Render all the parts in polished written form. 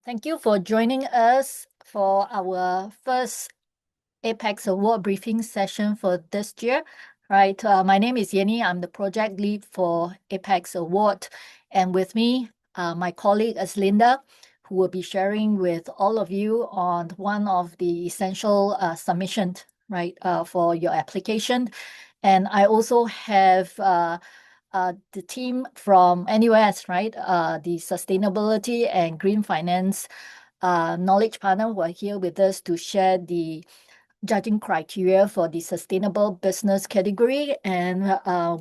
Thank you for joining us for our first Apex Award briefing session for this year. Right, my name is Yenny. I'm the project lead for Apex Award, and with me, my colleague is Linda, who will be sharing with all of you on one of the essential submissions, right, for your application. And I also have the team from NUS, right, the Sustainability and Green Finance knowledge partner who are here with us to share the judging criteria for the sustainable business category. And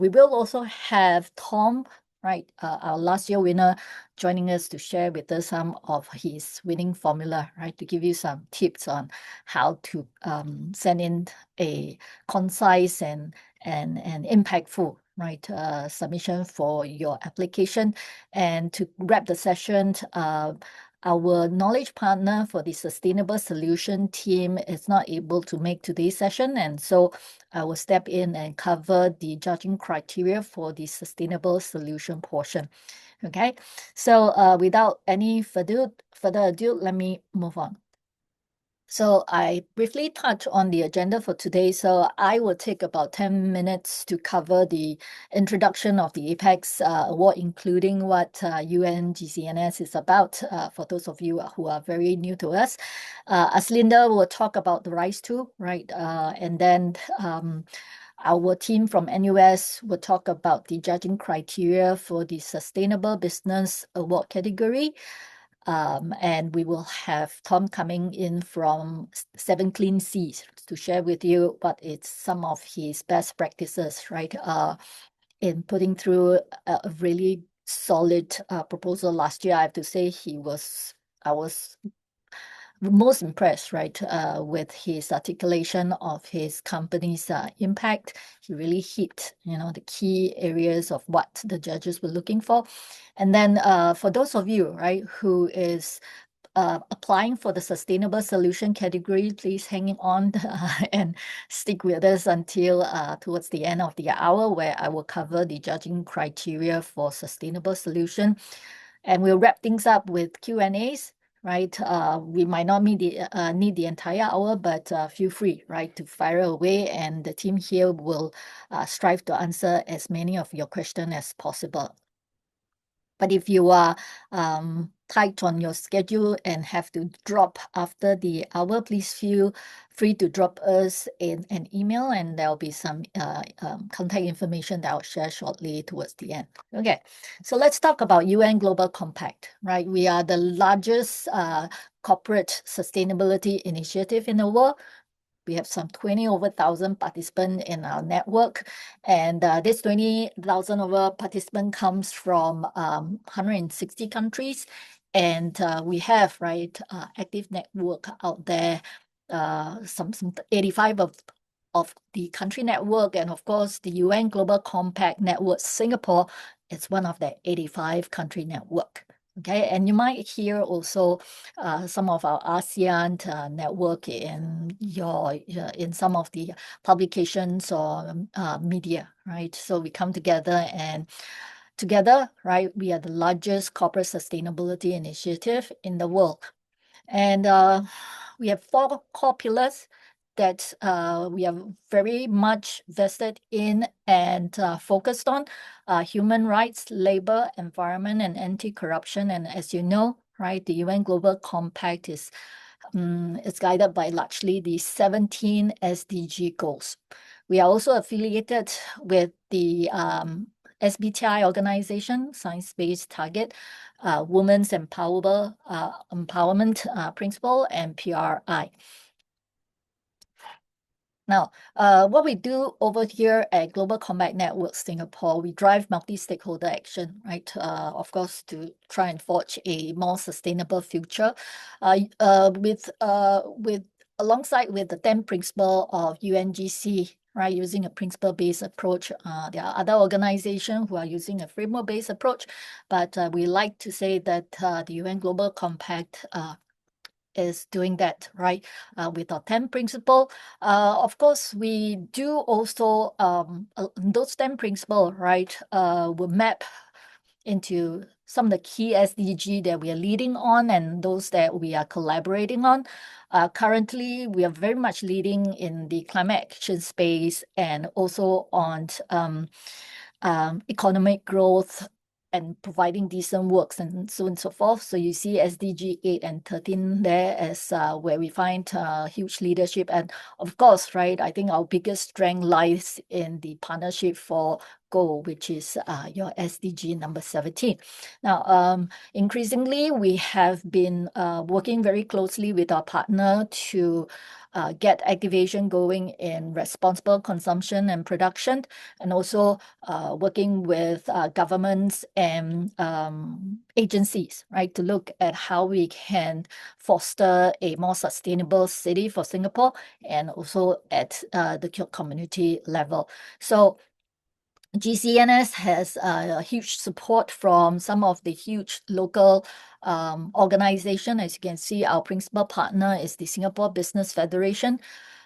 we will also have Tom, right, our last year winner, joining us to share with us some of his winning formula, right, to give you some tips on how to send in a concise and impactful, right, submission for your application. And to wrap the session, our knowledge partner for the sustainable solution team is not able to make today's session, and so I will step in and cover the judging criteria for the sustainable solution portion. Okay, so without any further ado, let me move on. So I briefly touch on the agenda for today. So I will take about 10 minutes to cover the introduction of the Apex Award, including what UNGCNS is about, for those of you who are very new to us. As Linda will talk about the RISE tool, right? And then our team from NUS will talk about the judging criteria for the Sustainable Business Award category. And we will have Tom coming in from Seven Clean Seas to share with you what is some of his best practices, right? In putting through a really solid proposal last year. I have to say I was most impressed, right, with his articulation of his company's impact. He really hit, the key areas of what the judges were looking for. And then for those of you, right, who is applying for the sustainable solution category, please hang on and stick with us until towards the end of the hour, where I will cover the judging criteria for sustainable solution. And we'll wrap things up with Q&As. Right, we might not need the entire hour, but feel free, right, to fire away, and the team here will strive to answer as many of your questions as possible. But if you are tight on your schedule and have to drop after the hour, please feel free to drop us in an email, and there'll be some contact information that I'll share shortly towards the end. Okay, so let's talk about UN Global Compact, right? We are the largest corporate sustainability initiative in the world. We have some 20,000 participants in our network, and this 20,000 over participants comes from 160 countries, and we have active network out there, some 85 of the country network, and of course the UN Global Compact Network Singapore is one of the 85 country network. Okay, and you might hear also some of our ASEAN network in some of the publications or media, right? So we come together, and together, right, we are the largest corporate sustainability initiative in the world. And we have 4 core pillars that we are very much vested in and focused on: human rights, labor, environment, and anti-corruption. And as you know, right, the UN Global Compact is guided by largely the 17 SDG goals. We are also affiliated with the SBTI organization, Science-Based Target, Women's Empowerment Principle, and PRI. Now, what we do over here at Global Compact Network Singapore, we drive multi-stakeholder action, right? Of course, to try and forge a more sustainable future, alongside with the 10 principle of UNGC, right? Using a principle-based approach. There are other organizations who are using a framework-based approach, but we like to say that the UN Global Compact is doing that, right, with our 10 principle. Of course, we do also, those 10 principle, right, will map into some of the key SDG that we are leading on and those that we are collaborating on. Currently, we are very much leading in the climate action space and also on economic growth and providing decent works and so on and so forth. So you see SDG 8 and 13 there as where we find huge leadership. And of course, right, I think our biggest strength lies in the partnership for goal, which is your SDG number 17. Now, increasingly, we have been working very closely with our partner to get activation going in responsible consumption and production, and also working with governments and agencies, right, to look at how we can foster a more sustainable city for Singapore and also at the community level. So GCNS has huge support from some of the huge local organization. As you can see, our principal partner is the Singapore Business Federation,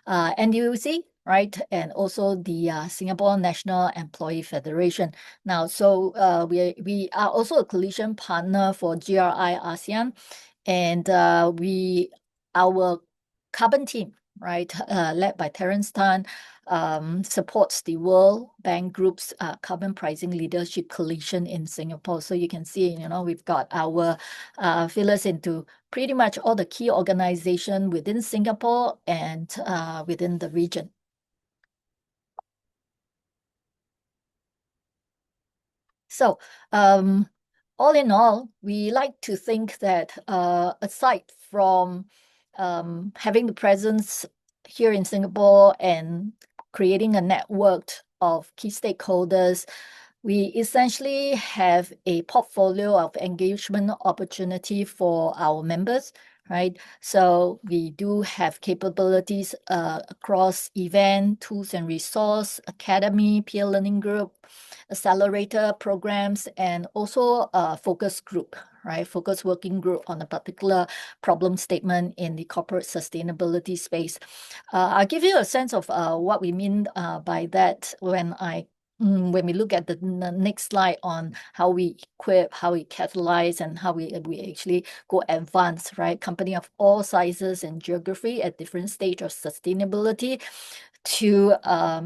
NUC, right? And also the Singapore National Employee Federation. Now, so we are also a coalition partner for GRI ASEAN, and our carbon team, right, led by Terence Tan, supports the World Bank Group's Carbon Pricing Leadership Coalition in Singapore. So you can see, we've got our fillers into pretty much all the key organizations within Singapore and within the region. So all in all, we like to think that aside from having the presence here in Singapore and creating a network of key stakeholders, we essentially have a portfolio of engagement opportunity for our members, right? So we do have capabilities across event, tools and resource, academy, peer learning group, accelerator programs, and also a focus group, right? Focus working group on a particular problem statement in the corporate sustainability space. I'll give you a sense of what we mean by that when we look at the next slide on how we equip, how we catalyze, and how we actually go advanced, right? Company of all sizes and geography at different stage of sustainability to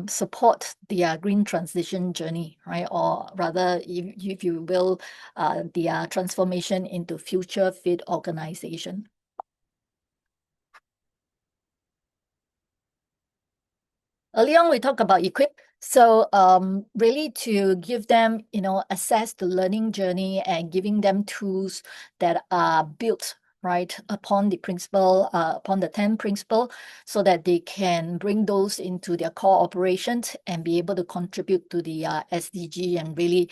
support their green transition journey, right? Or rather, if you will, their transformation into future fit organization. Early on, we talked about equip. So really to give them, access to learning journey and giving them tools that are built right upon the 10 principle, so that they can bring those into their core operations and be able to contribute to the SDG and really,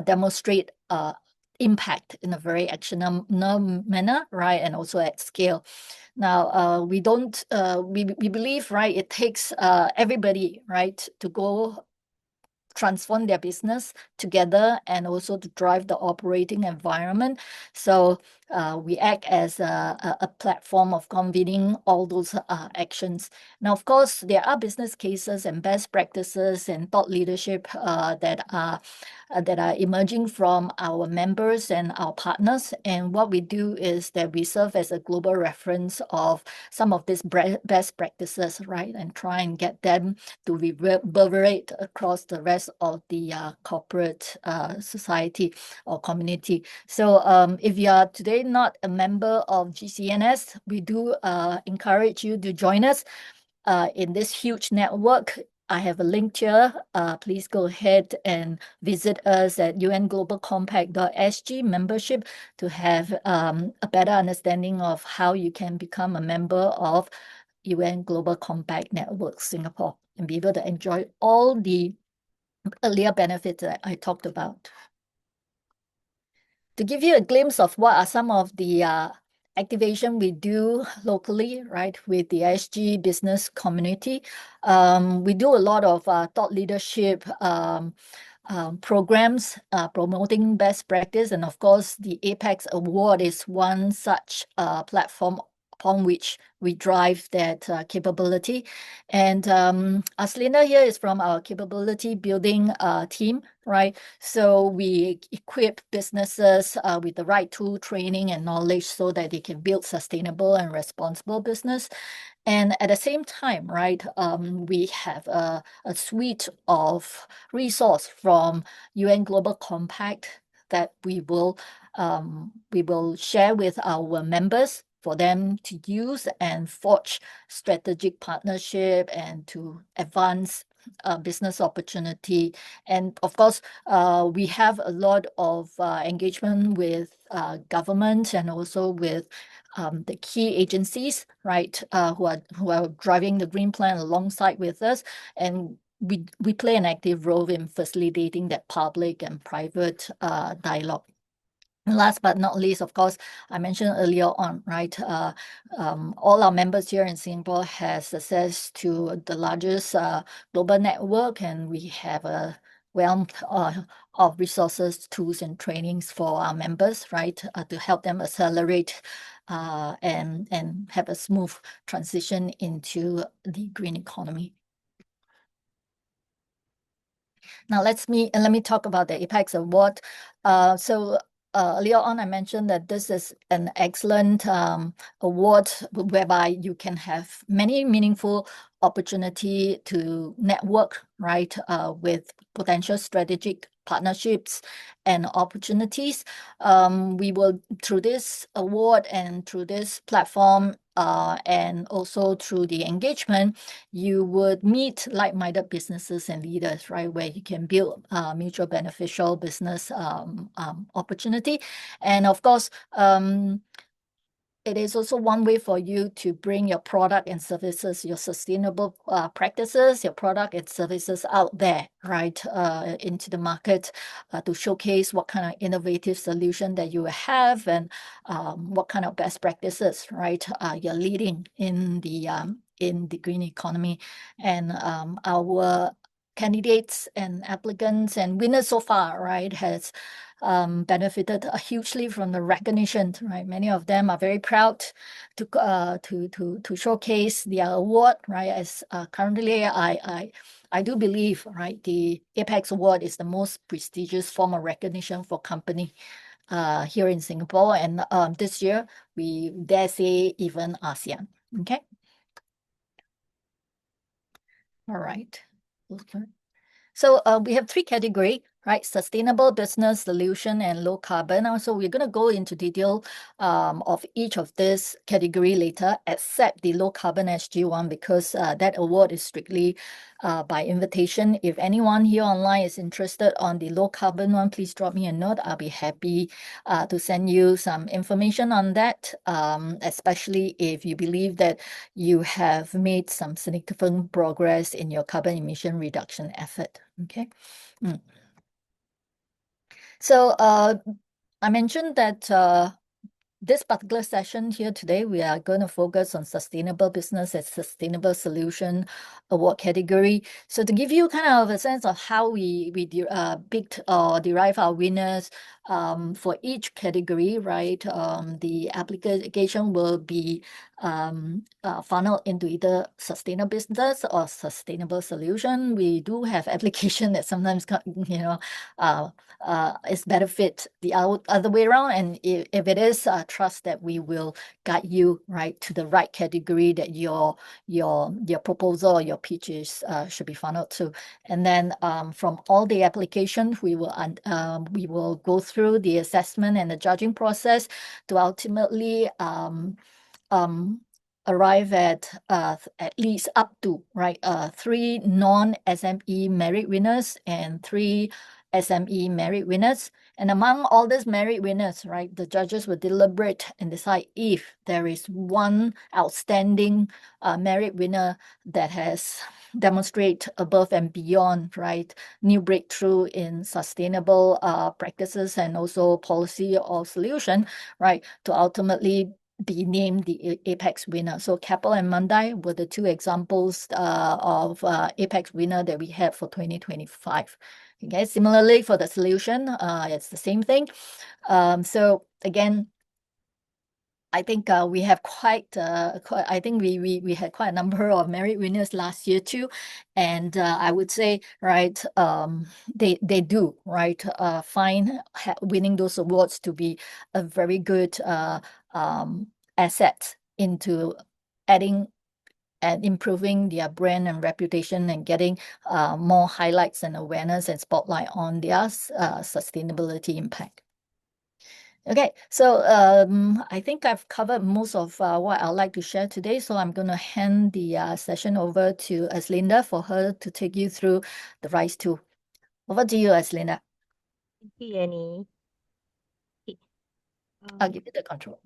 demonstrate impact in a very actionable manner, right? And also at scale. Now, we believe, right, it takes everybody, right, to go transform their business together and also to drive the operating environment. So we act as a platform of convening all those actions. Now, of course, there are business cases and best practices and thought leadership that are emerging from our members and our partners. And what we do is that we serve as a global reference of some of these best practices, right? And try and get them to reverberate across the rest of the corporate society or community. So if you are today not a member of GCNS, we do encourage you to join us in this huge network. I have a link here. Please go ahead and visit us at unglobalcompact.sg membership to have a better understanding of how you can become a member of UN Global Compact Network Singapore and be able to enjoy all the earlier benefits that I talked about. To give you a glimpse of what are some of the activation we do locally, right, with the SG business community. We do a lot of thought leadership programs promoting best practice. And of course, the Apex Award is one such platform upon which we drive that capability. And Aslina here is from our capability building team, right? So we equip businesses with the right tool, training, and knowledge so that they can build sustainable and responsible business. And at the same time, right, we have a suite of resource from UN Global Compact that we will share with our members for them to use and forge strategic partnership and to advance business opportunity. And of course, we have a lot of engagement with government and also with the key agencies, right, who are driving the green plan alongside with us, and we play an active role in facilitating that public and private dialogue. And last but not least, of course, I mentioned earlier on, right? All our members here in Singapore has access to the largest global network, and we have a wealth of resources, tools, and trainings for our members, right, to help them accelerate and have a smooth transition into the green economy. Now let me talk about the Apex Award. Earlier on, I mentioned that this is an excellent award whereby you can have many meaningful opportunity to network, right, with potential strategic partnerships and opportunities. We will, through this award and through this platform, and also through the engagement, you would meet like-minded businesses and leaders, right, where you can build mutual beneficial business opportunity. And of course, it is also one way for you to bring your product and services, your sustainable practices, your product and services out there, right, into the market to showcase what kind of innovative solution that you have and what kind of best practices, right, you're leading in the green economy. And our candidates and applicants and winners so far, right, has benefited hugely from the recognition, right? Many of them are very proud to showcase their award, right? As currently, I do believe, right, the Apex Award is the most prestigious form of recognition for company here in Singapore, and this year we dare say even ASEAN. Okay. All right. Okay. So we have three categories, right? Sustainable business solution and low carbon. Also, we're going to go into detail of each of this category later, except the low carbon SG one, because that award is strictly by invitation. If anyone here online is interested on the low carbon one, please drop me a note. I'll be happy to send you some information on that, especially if you believe that you have made some significant progress in your carbon emission reduction effort. Okay. So I mentioned that this particular session here today, we are going to focus on sustainable business and sustainable solution award category. So to give you kind of a sense of how we picked or derive our winners for each category, right? The application will be funneled into either sustainable business or sustainable solution. We do have application that sometimes, it's better fit the other way around. And if it is, trust that we will guide you right to the right category that your proposal or your pitches should be funneled to. And then from all the applications, we will go through the assessment and the judging process to ultimately arrive at least up to right 3 non-SME merit winners and 3 SME merit winners. And among all these merit winners, right, the judges will deliberate and decide if there is one outstanding merit winner that has demonstrate above and beyond, right, new breakthrough in sustainable practices and also policy or solution, right, to ultimately be named the Apex winner. So Keppel and Mandai were the two examples of Apex winner that we had for 2025. Okay, similarly for the solution, it's the same thing. So again, I think we have I think we had quite a number of merit winners last year too, and I would say they do find winning those awards to be a very good asset into adding and improving their brand and reputation and getting more highlights and awareness and spotlight on their sustainability impact. Okay, so I think I've covered most of what I'd like to share today. So I'm going to hand the session over to Aslinda for her to take you through the RISE tool. Over to you, Aslinda. Thank you, Yanni. Okay. I'll give you the control.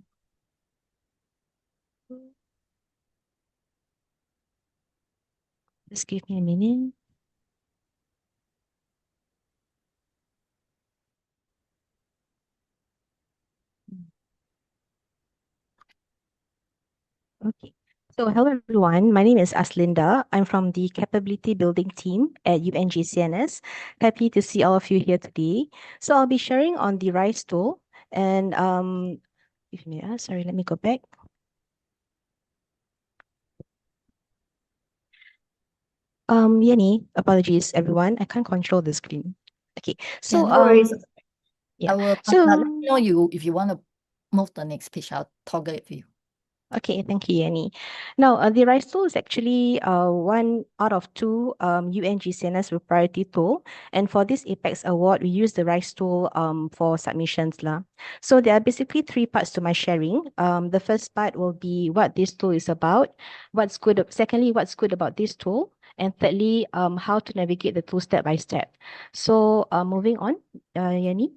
Just give me a minute. Okay. So hello everyone, my name is Aslinda. I'm from the capability building team at UNGCNS. Happy to see all of you here today. So I'll be sharing on the RISE tool and give me sorry, let me go back. Yanni, apologies everyone. I can't control the screen. Okay. So Yeah, no worries. yeah. I will So let me know you if you want to move the next page. I'll toggle it for you. Okay, thank you, Yanni. Now, the RISE tool is actually one out of two UNGCNS priority tool. And for this Apex Award, we use the RISE tool for submissions lah. So there are basically three parts to my sharing. The first part will be what this tool is about, secondly, what's good about this tool, and thirdly, how to navigate the tool step by step. So moving on, Yanni.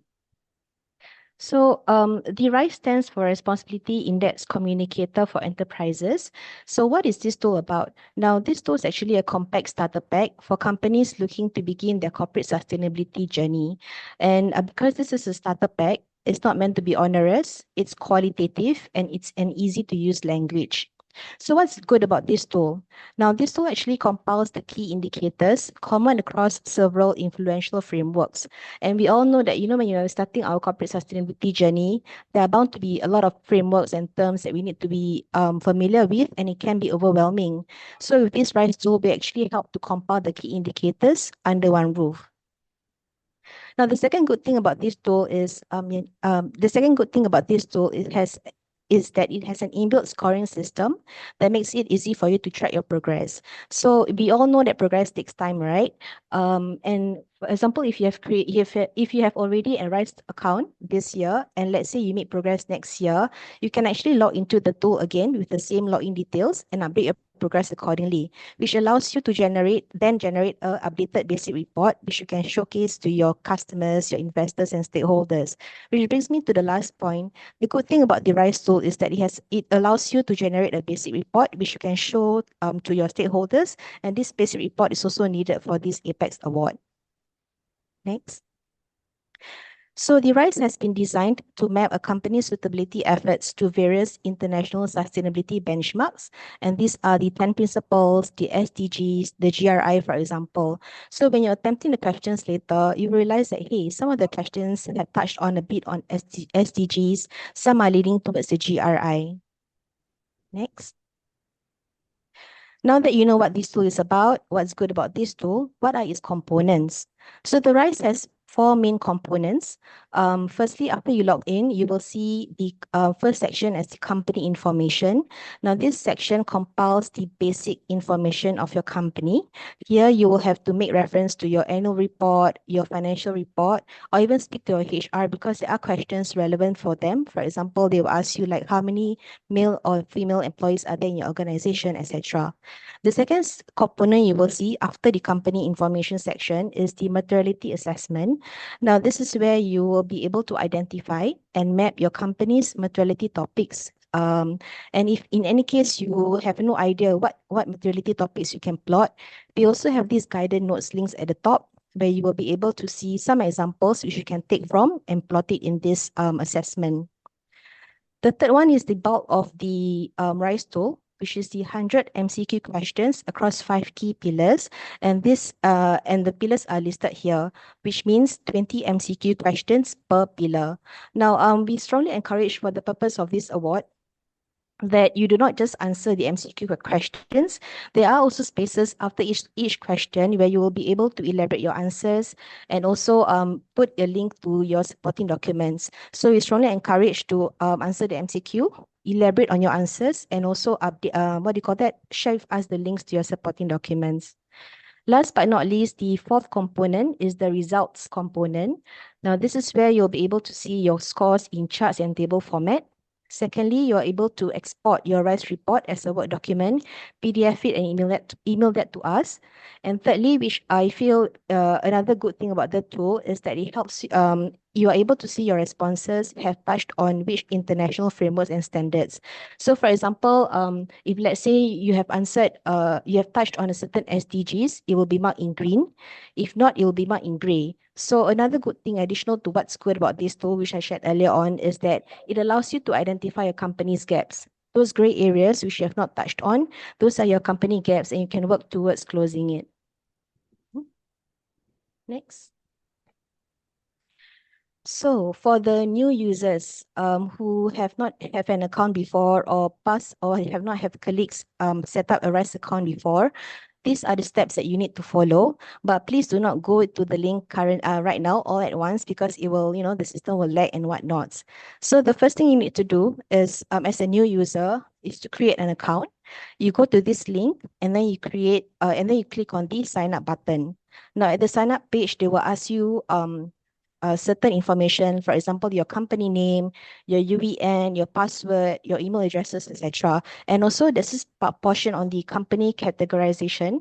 So the RISE stands for Responsibility Index Communicator for Enterprises. So what is this tool about? Now, this tool is actually a compact starter pack for companies looking to begin their corporate sustainability journey. And because this is a starter pack, it's not meant to be onerous, it's qualitative, and it's an easy to use language. So what's good about this tool? Now, this tool actually compiles the key indicators common across several influential frameworks. And we all know that, when you're starting our corporate sustainability journey, there are bound to be a lot of frameworks and terms that we need to be familiar with, and it can be overwhelming. So with this RISE tool, we actually help to compile the key indicators under one roof. Now, the second good thing about this tool is that it has an inbuilt scoring system that makes it easy for you to track your progress. So we all know that progress takes time, right? And for example, if you have already a RISE account this year, and let's say you make progress next year, you can actually log into the tool again with the same login details and update your progress accordingly, which allows you to generate a updated basic report, which you can showcase to your customers, your investors, and stakeholders. Which brings me to the last point. The good thing about the RISE tool is that it allows you to generate a basic report, which you can show to your stakeholders, and this basic report is also needed for this Apex Award. Next. So the RISE has been designed to map a company's suitability efforts to various international sustainability benchmarks. And these are the 10 principles, the SDGs, the GRI, for example. So when you're attempting the questions later, you realize that, hey, some of the questions have touched on a bit on SDGs, some are leading towards the GRI. Next. Now that you know what this tool is about, what's good about this tool, what are its components? So the RISE has four main components. Firstly, after you log in, you will see the first section as the company information. Now, this section compiles the basic information of your company. Here, you will have to make reference to your annual report, your financial report, or even speak to your HR because there are questions relevant for them. For example, they will ask you like how many male or female employees are there in your organization, etc. The second component you will see after the company information section is the materiality assessment. Now, this is where you will be able to identify and map your company's materiality topics. And if in any case you have no idea what materiality topics you can plot, we also have these guided notes links at the top where you will be able to see some examples which you can take from and plot it in this assessment. The third one is the bulk of the RISE tool, which is the 100 MCQ questions across 5 key pillars. And the pillars are listed here, which means 20 MCQ questions per pillar. Now, we strongly encourage for the purpose of this award that you do not just answer the MCQ questions. There are also spaces after each question where you will be able to elaborate your answers and also put a link to your supporting documents. So we strongly encourage to answer the MCQ, elaborate on your answers, and also update, what do you call that? Share with us the links to your supporting documents. Last but not least, the fourth component is the results component. Now, this is where you'll be able to see your scores in charts and table format. Secondly, you're able to export your RISE report as a Word document, PDF it, and email that to us. And thirdly, which I feel another good thing about the tool is that it helps you are able to see your responses have touched on which international frameworks and standards. So for example, if let's say you have answered, you have touched on a certain SDGs, it will be marked in green. If not, it will be marked in gray. So another good thing additional to what's good about this tool, which I shared earlier on, is that it allows you to identify your company's gaps. Those gray areas which you have not touched on, those are your company gaps and you can work towards closing it. Next. So for the new users who have not have an account before or pass or have not have colleagues set up a RISE account before, these are the steps that you need to follow, but please do not go to the link right now all at once because it will, the system will lag and whatnot. So the first thing you need to do is, as a new user, is to create an account. You go to this link and then you and then you click on the sign up button. Now at the sign up page, they will ask you certain information, for example, your company name, your UEN, your password, your email addresses, etc. And also, this is portion on the company categorization.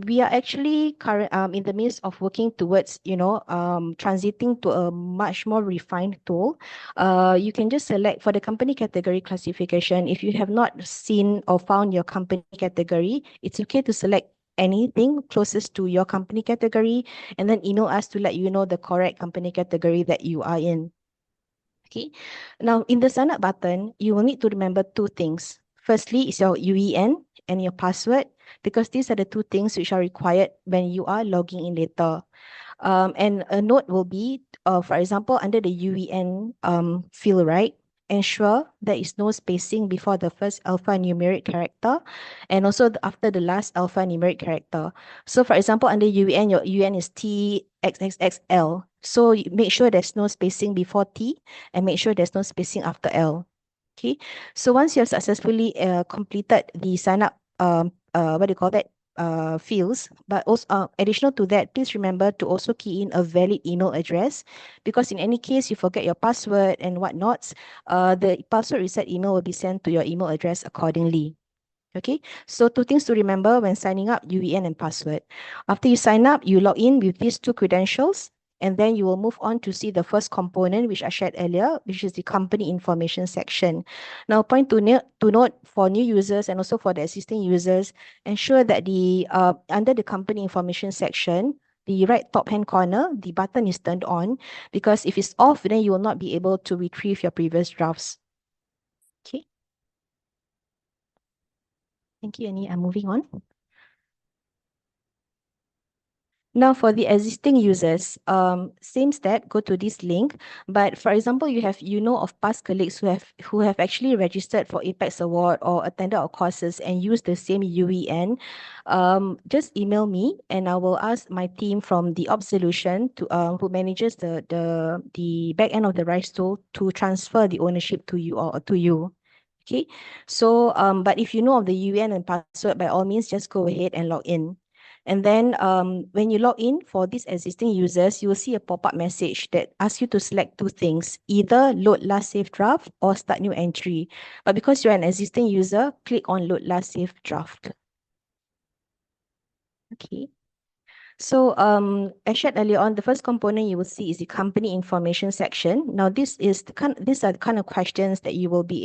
We are actually in the midst of working towards, transiting to a much more refined tool. You can just select for the company category classification. If you have not seen or found your company category, it's okay to select anything closest to your company category and then email us to let you know the correct company category that you are in. Okay. Now, in the sign up button, you will need to remember two things. Firstly, is your UEN and your password, because these are the two things which are required when you are logging in later. And a note will be, for example, under the UEN field, right? Ensure there is no spacing before the first alphanumeric character and also after the last alphanumeric character. So for example, under UEN, your UEN is TXXXL. So make sure there's no spacing before T and make sure there's no spacing after L. Okay. So once you have successfully completed the sign up, what do you call that? Fields, but also additional to that, please remember to also key in a valid email address because in any case you forget your password and whatnot, the password reset email will be sent to your email address accordingly. Okay, so two things to remember when signing up, UEN and password. After you sign up, you log in with these two credentials, and then you will move on to see the first component, which I shared earlier, which is the company information section. Now, point to note for new users and also for the existing users, ensure that the under the company information section, the right top hand corner, the button is turned on because if it's off, then you will not be able to retrieve your previous drafts. Okay. Thank you, Annie. I'm moving on. Now for the existing users, same step, go to this link. But for example, you know of past colleagues who have actually registered for Apex Award or attended our courses and used the same UEN. Just email me and I will ask my team from the Ops Solution to who manages the back end of the RISE tool to transfer the ownership to you or to you. Okay, so but if you know of the UEN and password, by all means, just go ahead and log in. And then when you log in for these existing users, you will see a pop-up message that asks you to select two things, either load last saved draft or start new entry. But because you're an existing user, click on load last saved draft. Okay. So as shared earlier on, the first component you will see is the company information section. Now these are the kind of questions that you'll be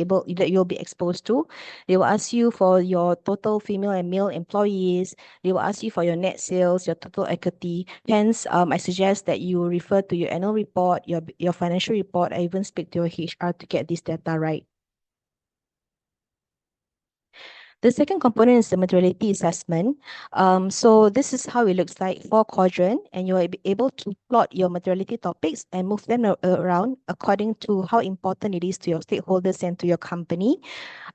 exposed to. They will ask you for your total female and male employees. They will ask you for your net sales, your total equity. Hence, I suggest that you refer to your annual report, your financial report, or even speak to your HR to get this data right. The second component is the materiality assessment. So this is how it looks like for quadrant, and you will be able to plot your materiality topics and move them around according to how important it is to your stakeholders and to your company.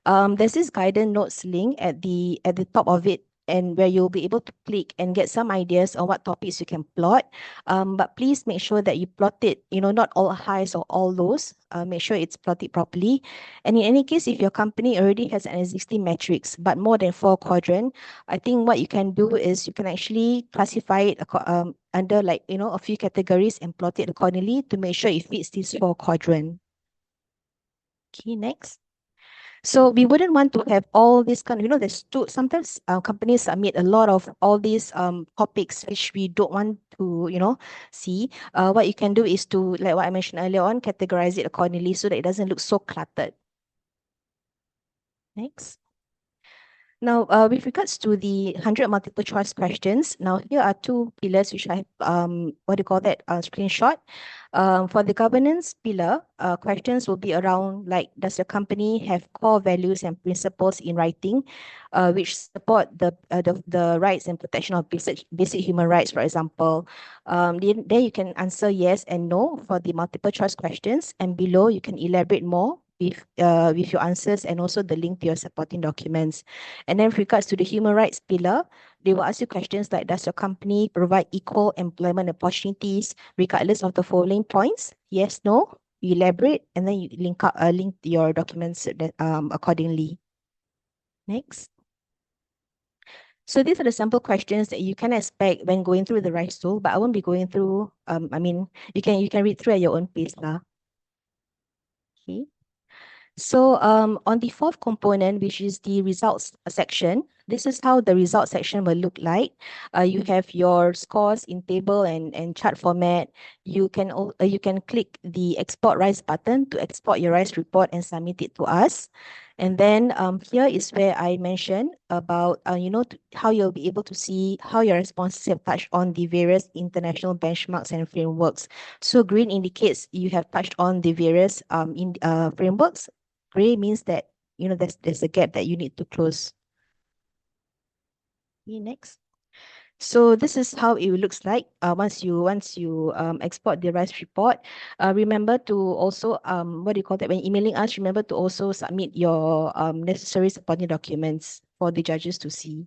There's this guidance notes link at the top of it, and where you'll be able to click and get some ideas on what topics you can plot. But please make sure that you plot it, not all highs or all lows. Make sure it's plotted properly. And in any case, if your company already has an existing metrics, but more than four quadrant, I think what you can do is you can actually classify it under a few categories and plot it accordingly to make sure it fits this four quadrant. Okay, next. So we wouldn't want to have all these there's sometimes companies submit a lot of all these topics which we don't want to, see. What you can do is to, like what I mentioned earlier on, categorize it accordingly so that it doesn't look so cluttered. Next. Now, with regards to the 100 multiple choice questions, now here are two pillars which I have, what do you call that, screenshot. For the governance pillar, questions will be around like, does your company have core values and principles in writing, which support the rights and protection of basic human rights, for example. Then you can answer yes and no for the multiple choice questions, and below you can elaborate more with your answers and also the link to your supporting documents. And then with regards to the human rights pillar, they will ask you questions like, does your company provide equal employment opportunities regardless of the following points? Yes, no, you elaborate, and then you link your documents accordingly. Next. So these are the sample questions that you can expect when going through the RISE tool, but I won't be going through, you can read through at your own pace lah. Okay. So on the fourth component, which is the results section, this is how the results section will look like. You have your scores in table and chart format. You can click the export RISE button to export your RISE report and submit it to us. And then here is where I mentioned about how you'll be able to see how your responses have touched on the various international benchmarks and frameworks. So green indicates you have touched on the various frameworks. Gray means that there's a gap that you need to close. Okay, next. So this is how it looks like once you export the RISE report. Remember to also what do you call that, when emailing us, remember to also submit your necessary supporting documents for the judges to see.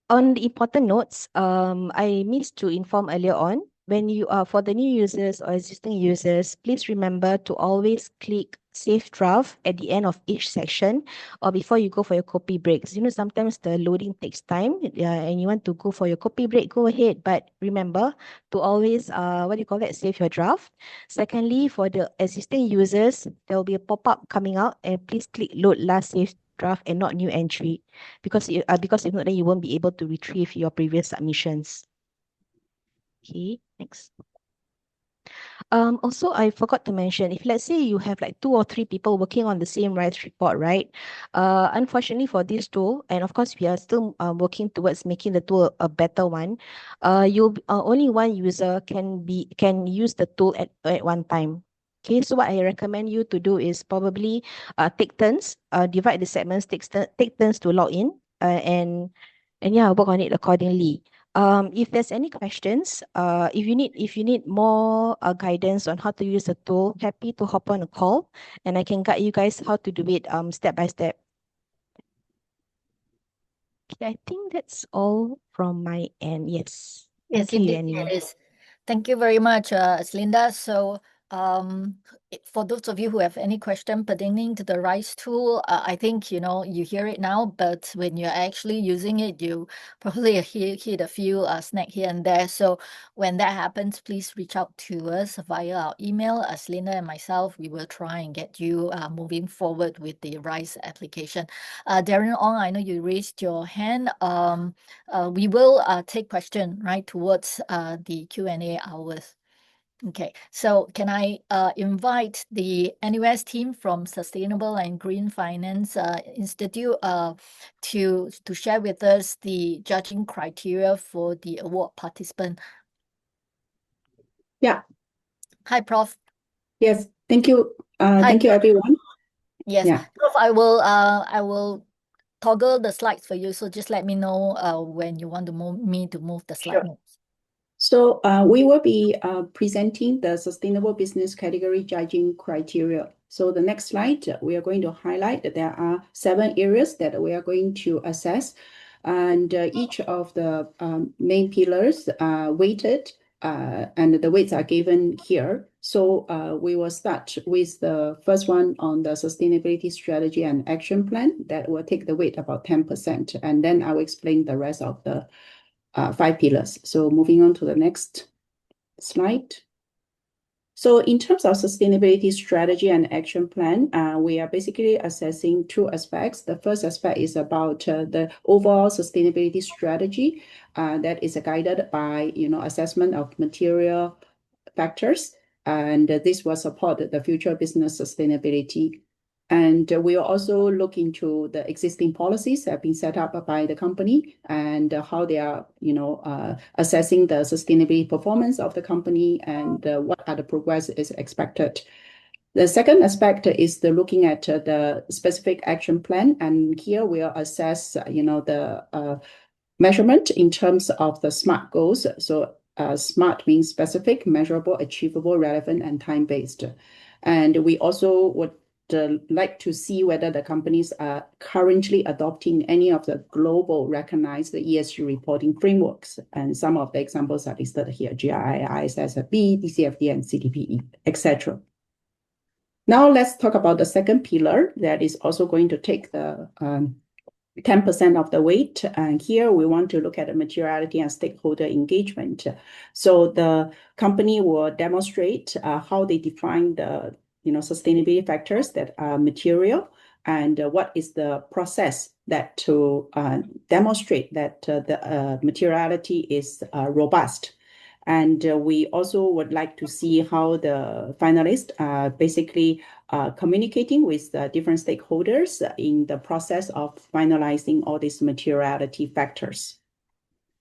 On the important notes, I missed to inform earlier on, when you are for the new users or existing users, please remember to always click Save Draft at the end of each section or before you go for your copy breaks. Sometimes the loading takes time, and you want to go for your copy break, go ahead. But remember to always, save your draft. Secondly, for the existing users, there will be a pop-up coming out, and please click Load Last Saved Draft and not New Entry, because if not, then you won't be able to retrieve your previous submissions. Okay, next. Also, I forgot to mention, if let's say you have like two or three people working on the same RISE report, right? Unfortunately for this tool, and of course we are still working towards making the tool a better one. Only one user can use the tool at one time. Okay, so what I recommend you to do is probably take turns, divide the segments, take turns to log in, and yeah, work on it accordingly. If there's any questions, if you need more guidance on how to use the tool, happy to hop on a call, and I can guide you guys how to do it step by step. Okay, I think that's all from my end. Yes. Yes, Thank you, indeed, Yanni. it is. Thank you very much, Linda. So, for those of you who have any question pertaining to the RISE tool, I think you hear it now, but when you're actually using it, you probably hit a few snag here and there. So when that happens, please reach out to us via our email. As Linda and myself, we will try and get you moving forward with the RISE application. Darren Ong, I know you raised your hand. We will take question right towards the Q&A hours. Okay, so can I invite the NUS team from Sustainable and Green Finance Institute to share with us the judging criteria for the award participant? Yeah. Hi, Prof. Yes. Thank you. Hi. Thank you, everyone. Yes. Yeah, So I will toggle the slides for you. So just let me know when you want to move the slide sure. notes. So we will be presenting the sustainable business category judging criteria. So the next slide, we are going to highlight that there are 7 areas that we are going to assess. And each of the main pillars are weighted and the weights are given here. So we will start with the first one on the sustainability strategy and action plan that will take the weight about 10%. And then I will explain the rest of the 5 pillars. So moving on to the next slide. So in terms of sustainability strategy and action plan, we are basically assessing 2 aspects. The first aspect is about the overall sustainability strategy that is guided by, assessment of material factors, and this will support the future business sustainability. And we'll also look into the existing policies that have been set up by the company and how they are, assessing the sustainability performance of the company and what are the progress is expected. The second aspect is the looking at the specific action plan, and here we'll assess, the measurement in terms of the SMART goals. So SMART means specific, measurable, achievable, relevant, and time-based. And we also would like to see whether the companies are currently adopting any of the global recognized ESG reporting frameworks. And some of the examples are listed here: GRI, ISSB, DCFD, and CDPE, etc. Now let's talk about the second pillar that is also going to take the 10% of the weight. And here we want to look at the materiality and stakeholder engagement. So the company will demonstrate how they define the sustainability factors that are material and what is the process that to demonstrate that the materiality is robust. And we also would like to see how the finalists are basically communicating with different stakeholders in the process of finalizing all these materiality factors.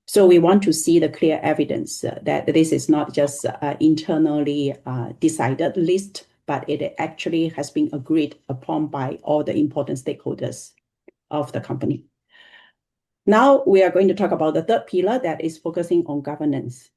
So we want to see the clear evidence that this is not just internally decided list, but it actually has been agreed upon by all the important stakeholders of the company. Now we are going to talk about the third pillar that is focusing on governance.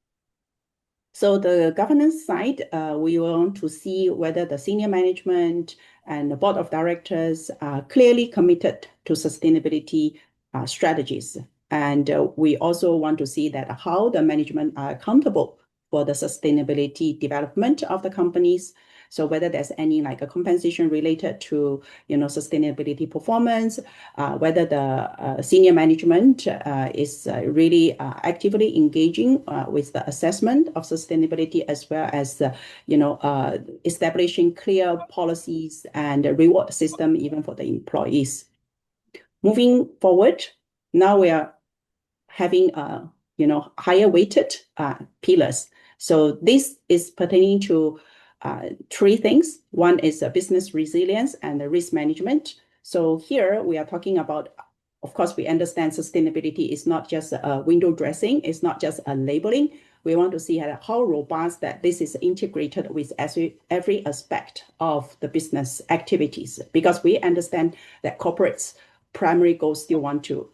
So the governance side, we want to see whether the senior management and the board of directors are clearly committed to sustainability strategies. And we also want to see that how the management are accountable for the sustainability development of the companies. So whether there's any like a compensation related to sustainability performance, whether the senior management is really actively engaging with the assessment of sustainability, as well as establishing clear policies and a reward system even for the employees. Moving forward, now we are having higher weighted pillars. So this is pertaining to 3 things. One is business resilience and the risk management. So here we are talking about, of course, we understand sustainability is not just a window dressing, it's not just a labeling. We want to see how robust that this is integrated with every aspect of the business activities, because we understand that corporates' primary goals still want to,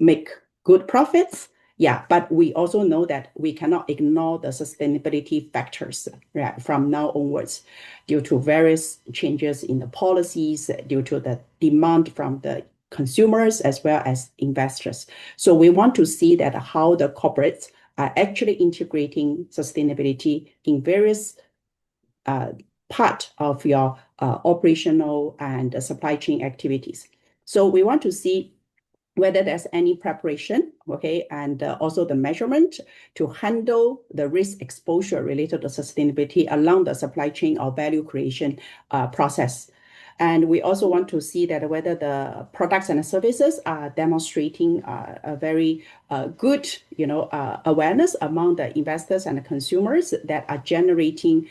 make good profits. Yeah, but we also know that we cannot ignore the sustainability factors, right, from now onwards, due to various changes in the policies, due to the demand from the consumers as well as investors. So we want to see that how the corporates are actually integrating sustainability in various part of your operational and supply chain activities. So we want to see whether there's any preparation, okay, and also the measurement to handle the risk exposure related to sustainability along the supply chain or value creation process. And we also want to see that whether the products and the services are demonstrating a very good, awareness among the investors and the consumers that are generating,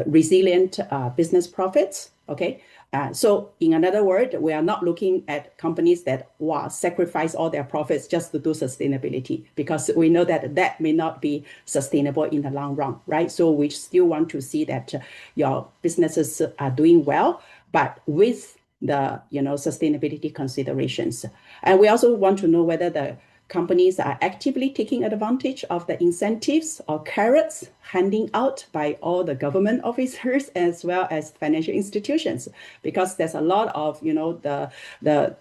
resilient business profits. Okay, so in another word, we are not looking at companies that sacrifice all their profits just to do sustainability, because we know that that may not be sustainable in the long run, right? So we still want to see that your businesses are doing well, but with the sustainability considerations. And we also want to know whether the companies are actively taking advantage of the incentives or carrots handing out by all the government officers as well as financial institutions, because there's a lot of the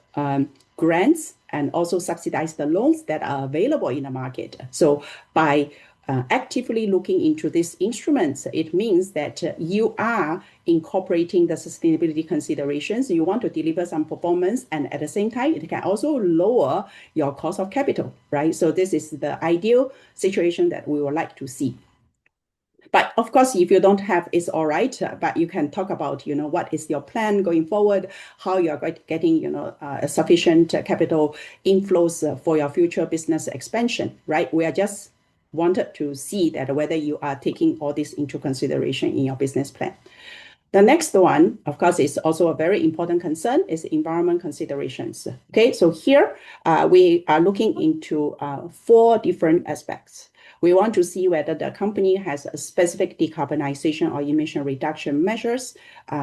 grants and also subsidized loans that are available in the market. So by actively looking into these instruments, it means that you are incorporating the sustainability considerations. You want to deliver some performance, and at the same time, it can also lower your cost of capital, right? So this is the ideal situation that we would like to see. But of course, if you don't have, it's all right. But you can talk about, what is your plan going forward, how you are getting, sufficient capital inflows for your future business expansion, right? We are just wanted to see that whether you are taking all this into consideration in your business plan. The next one, of course, is also a very important concern, is environment considerations. Okay, so here we are looking into 4 different aspects. We want to see whether the company has a specific decarbonization or emission reduction measures,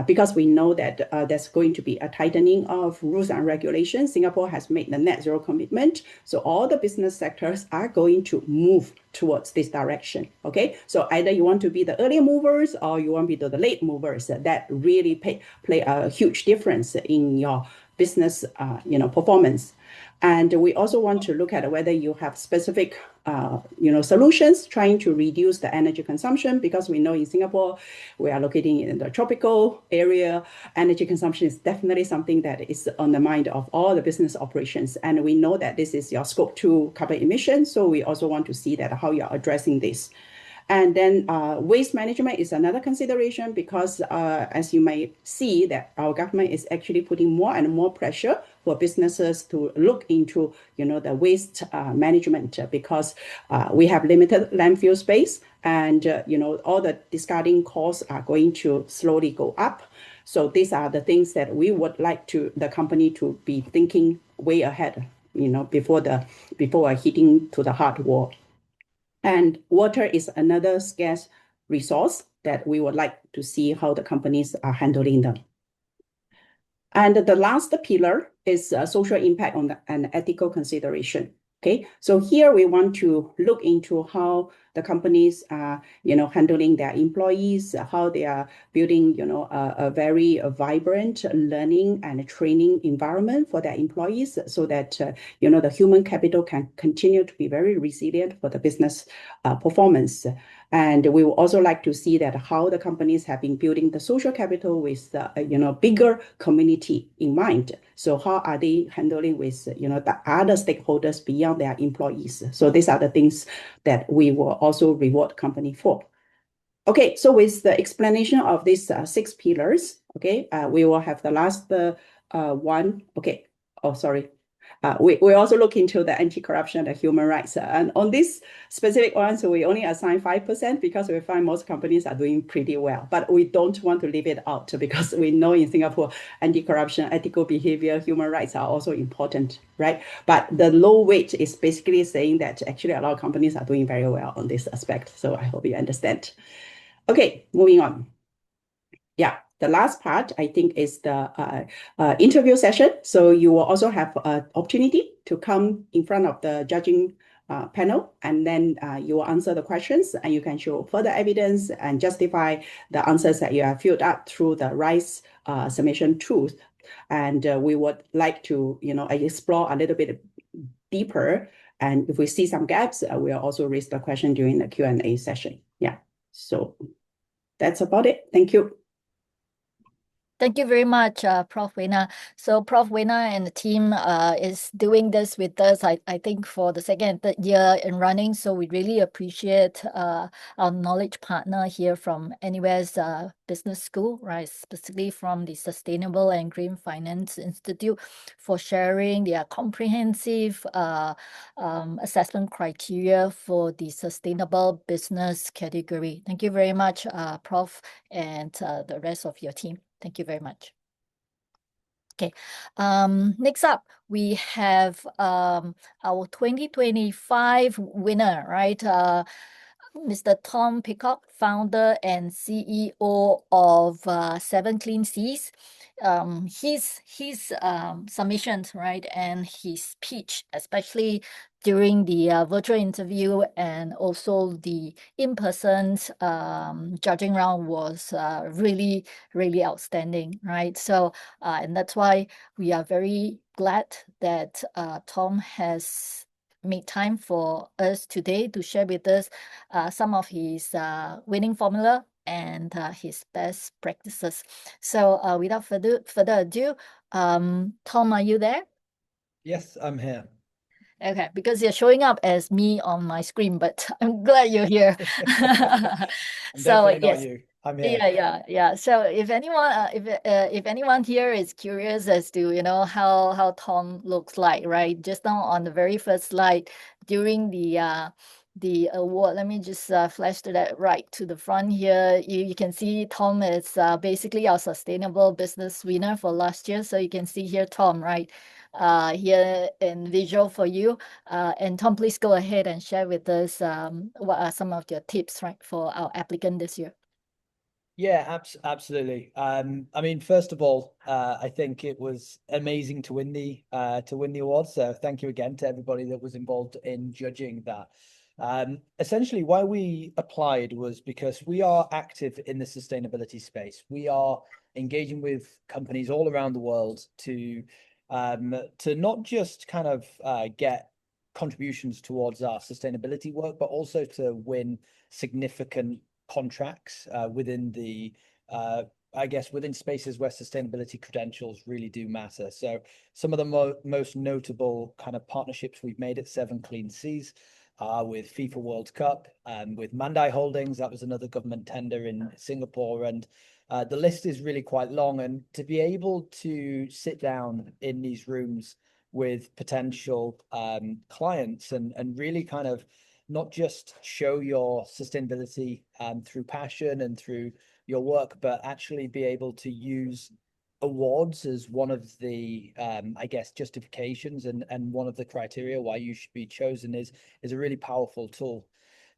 because we know that there's going to be a tightening of rules and regulations. Singapore has made the net zero commitment, so all the business sectors are going to move towards this direction. Okay, so either you want to be the early movers or you want to be the late movers. That really play a huge difference in your business performance. And we also want to look at whether you have specific solutions trying to reduce the energy consumption, because we know in Singapore we are locating in the tropical area. Energy consumption is definitely something that is on the mind of all the business operations, and we know that this is your scope 2 carbon emissions. So we also want to see that how you're addressing this. And then waste management is another consideration, because as you may see that our government is actually putting more and more pressure for businesses to look into the waste management, because we have limited landfill space, and all the discarding costs are going to slowly go up. So these are the things that we would like the company to be thinking way ahead, before hitting to the hard wall. And water is another scarce resource that we would like to see how the companies are handling them. And the last pillar is social impact and ethical consideration. Okay, so here we want to look into how the companies are, handling their employees, how they are building, a very vibrant learning and training environment for their employees, so that, the human capital can continue to be very resilient for the business performance. And we would also like to see that how the companies have been building the social capital with, bigger community in mind. So how are they handling with, the other stakeholders beyond their employees? So these are the things that we will also reward company for. Okay, so with the explanation of these 6 pillars, okay, we will have the last one. Okay, oh, sorry. We also look into the anti-corruption and human rights. And on this specific one, so we only assign 5% because we find most companies are doing pretty well. But we don't want to leave it out, because we know in Singapore, anti-corruption, ethical behavior, human rights are also important, right? But the low weight is basically saying that actually a lot of companies are doing very well on this aspect. So I hope you understand. Okay, moving on. Yeah. The last part, I think, is the interview session. So you will also have an opportunity to come in front of the judging panel, and then you will answer the questions, and you can show further evidence and justify the answers that you have filled out through the RISE submission tools. And we would like to, explore a little bit deeper. And if we see some gaps, we'll also raise the question during the Q&A session. Yeah. So that's about it. Thank you. Thank you very much, Prof. Wena. So Prof. Wena and the team is doing this with us, I think, for the second and third year in running. So we really appreciate our knowledge partner here from NUS Business School, right? Specifically from the Sustainable and Green Finance Institute, for sharing their comprehensive assessment criteria for the sustainable business category. Thank you very much, Prof. and the rest of your team. Thank you very much. Okay, next up, we have our 2025 winner, right? Mr. Tom Peacock, founder and CEO of 7 Clean Seas. His submissions, right, and his speech, especially during the virtual interview and also the in-person judging round, was really, really outstanding, right? So, and that's why we are very glad that Tom has made time for us today to share with us some of his winning formula and his best practices. So without further ado, Tom, are you there? Yes, I'm here. Okay, because you're showing up as me on my screen, but I'm glad you're here. I'm So definitely not yes. you. I'm here. Yeah. So if anyone here is curious as to how Tom looks like, right? Just now on the very first slide during the award, let me just flash to that right to the front here. You can see Tom is basically our sustainable business winner for last year. So you can see here Tom, right? Here in visual for you. And Tom, please go ahead and share with us what are some of your tips, right, for our applicant this year. Yeah, absolutely. I mean, first of all, I think it was amazing to win the award. So thank you again to everybody that was involved in judging that. Essentially, why we applied was because we are active in the sustainability space. We are engaging with companies all around the world to not just kind of get contributions towards our sustainability work, but also to win significant contracts within the I guess within spaces where sustainability credentials really do matter. So some of the most notable kind of partnerships we've made at 7 Clean Seas are with FIFA World Cup and with Mandai Holdings. That was another government tender in Singapore, and the list is really quite long. And to be able to sit down in these rooms with potential clients and really kind of not just show your sustainability through passion and through your work, but actually be able to use awards as one of the I guess justifications and one of the criteria why you should be chosen is a really powerful tool.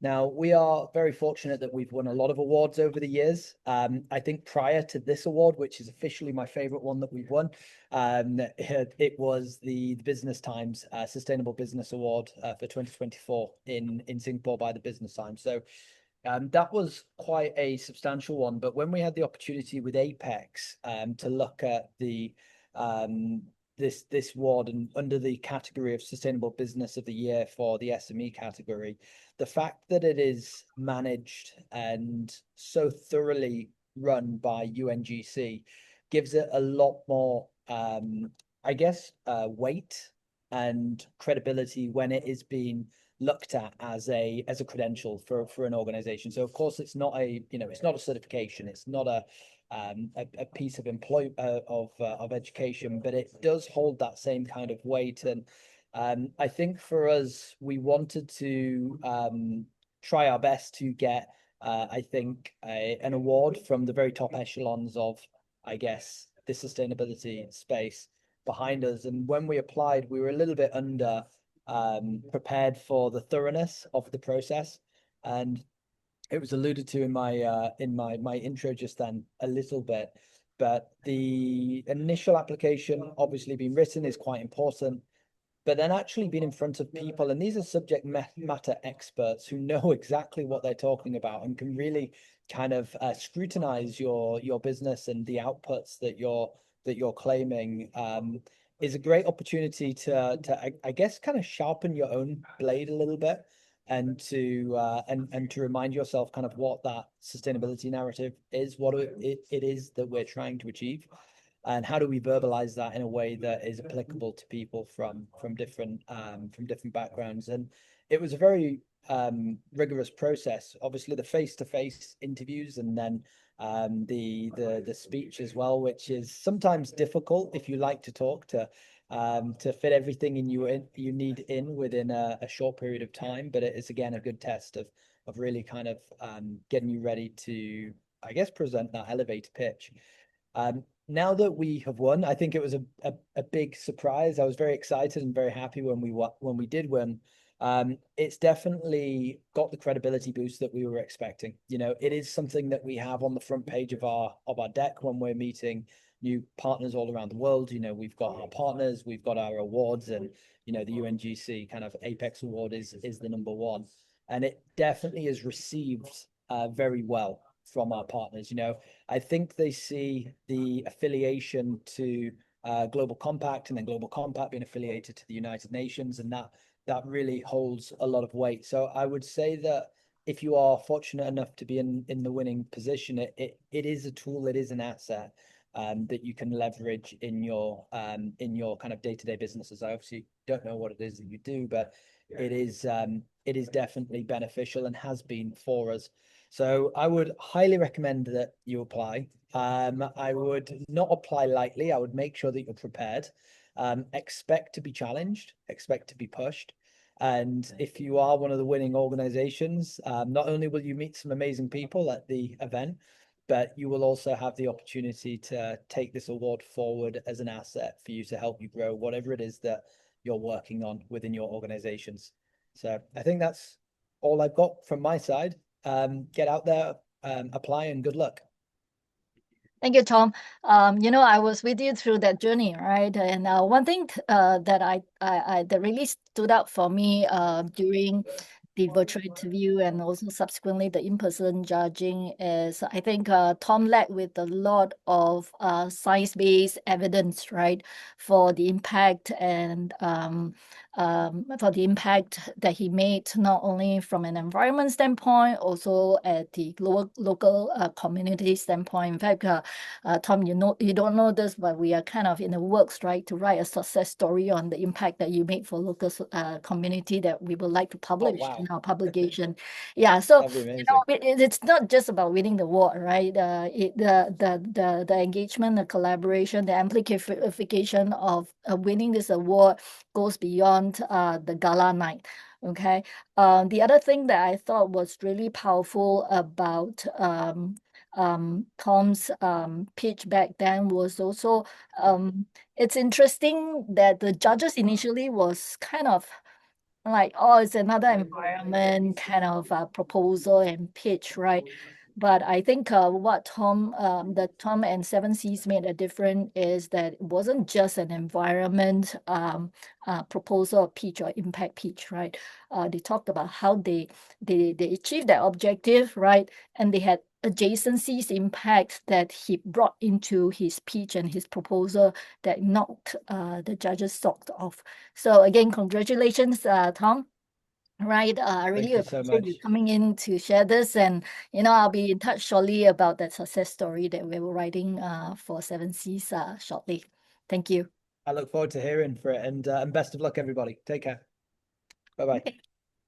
Now, we are very fortunate that we've won a lot of awards over the years. I think prior to this award, which is officially my favorite one that we've won, it was the Business Times Sustainable Business Award for 2024 in Singapore by the Business Times. So that was quite a substantial one. But when we had the opportunity with Apex to look at the this award and under the category of Sustainable Business of the Year for the SME category, the fact that it is managed and so thoroughly run by UNGC gives it a lot more, I guess, weight and credibility when it is being looked at as a credential for an organization. So of course it's not it's not a certification, it's not a piece of of education, but it does hold that same kind of weight. And I think for us, we wanted to try our best to get I think an award from the very top echelons of, I guess, the sustainability space behind us. And when we applied, we were a little bit under prepared for the thoroughness of the process, and it was alluded to in my intro just then a little bit, but the initial application obviously being written is quite important, but then actually being in front of people, and these are subject matter experts who know exactly what they're talking about and can really kind of scrutinize your business and the outputs that you're claiming, is a great opportunity to I guess kind of sharpen your own blade a little bit and to and to remind yourself kind of what that sustainability narrative is, what it is that we're trying to achieve, and how do we verbalize that in a way that is applicable to people from different backgrounds. And it was a very rigorous process, obviously the face-to-face interviews, and then the speech as well, which is sometimes difficult if you like to talk to fit everything you need in within a short period of time. But it is again a good test of really kind of getting you ready to, I guess, present that elevator pitch. Now that we have won, I think it was a big surprise. I was very excited and very happy when we did win. It's definitely got the credibility boost that we were expecting. You know, it is something that we have on the front page of our deck when we're meeting new partners all around the world. You know, we've got our partners, we've got our awards, and you know, the UNGC kind of Apex Award is the number one, and it definitely is received very well from our partners. You know, I think they see the affiliation to Global Compact, and then Global Compact being affiliated to the United Nations, and that really holds a lot of weight. So I would say that if you are fortunate enough to be in the winning position, it is a tool, it is an asset that you can leverage in your kind of day-to-day businesses. I obviously don't know what it is that you do, but it is definitely beneficial and has been for us. So I would highly recommend that you apply. I would not apply lightly. I would make sure that you're prepared. Expect to be challenged, expect to be pushed. And if you are one of the winning organizations, not only will you meet some amazing people at the event, but you will also have the opportunity to take this award forward as an asset for you to help you grow whatever it is that you're working on within your organizations. So I think that's all I've got from my side. Get out there, apply, and good luck. Thank you, Tom. You know, I was with you through that journey, right? And one thing that that really stood out for me during the virtual interview and also subsequently the in-person judging is I think Tom led with a lot of science-based evidence, right, for the impact and for the impact that he made, not only from an environment standpoint, also at the local community standpoint. In fact, Tom, you know, you don't know this, but we are kind of in the works, right, to write a success story on the impact that you made for local community that we would like to publish in our publication. Yeah, so That'd be you amazing. know, it's not just about winning the award, right? The engagement, the collaboration, the amplification of winning this award goes beyond the gala night. Okay. The other thing that I thought was really powerful about Tom's pitch back then was also it's interesting that the judges initially was kind of like, oh, it's another environment kind of proposal and pitch, right? But I think what Tom and Seven Seas made a difference is that it wasn't just an environment proposal or pitch or impact pitch, right? They talked about how they achieved that objective, right? And they had adjacencies impact that he brought into his pitch and his proposal that knocked the judges' socks off. So again, congratulations, Tom. Right, I Thank really you so appreciate you much. coming in to share this, and you know, I'll be in touch shortly about that success story that we were writing for Seven Seas shortly. Thank you. I look forward to hearing for it, and best of luck, everybody. Take care. Bye-bye. Okay.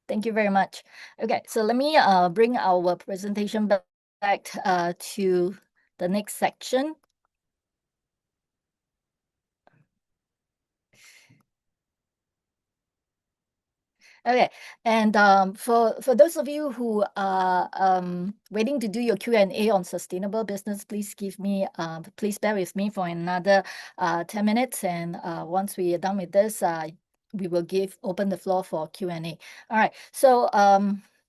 Thank you very much. Okay, so let me bring our presentation back to the next section. Okay, and for those of you who are waiting to do your Q&A on sustainable business, please please bear with me for another 10 minutes, and once we are done with this, we will open the floor for Q&A. All right, so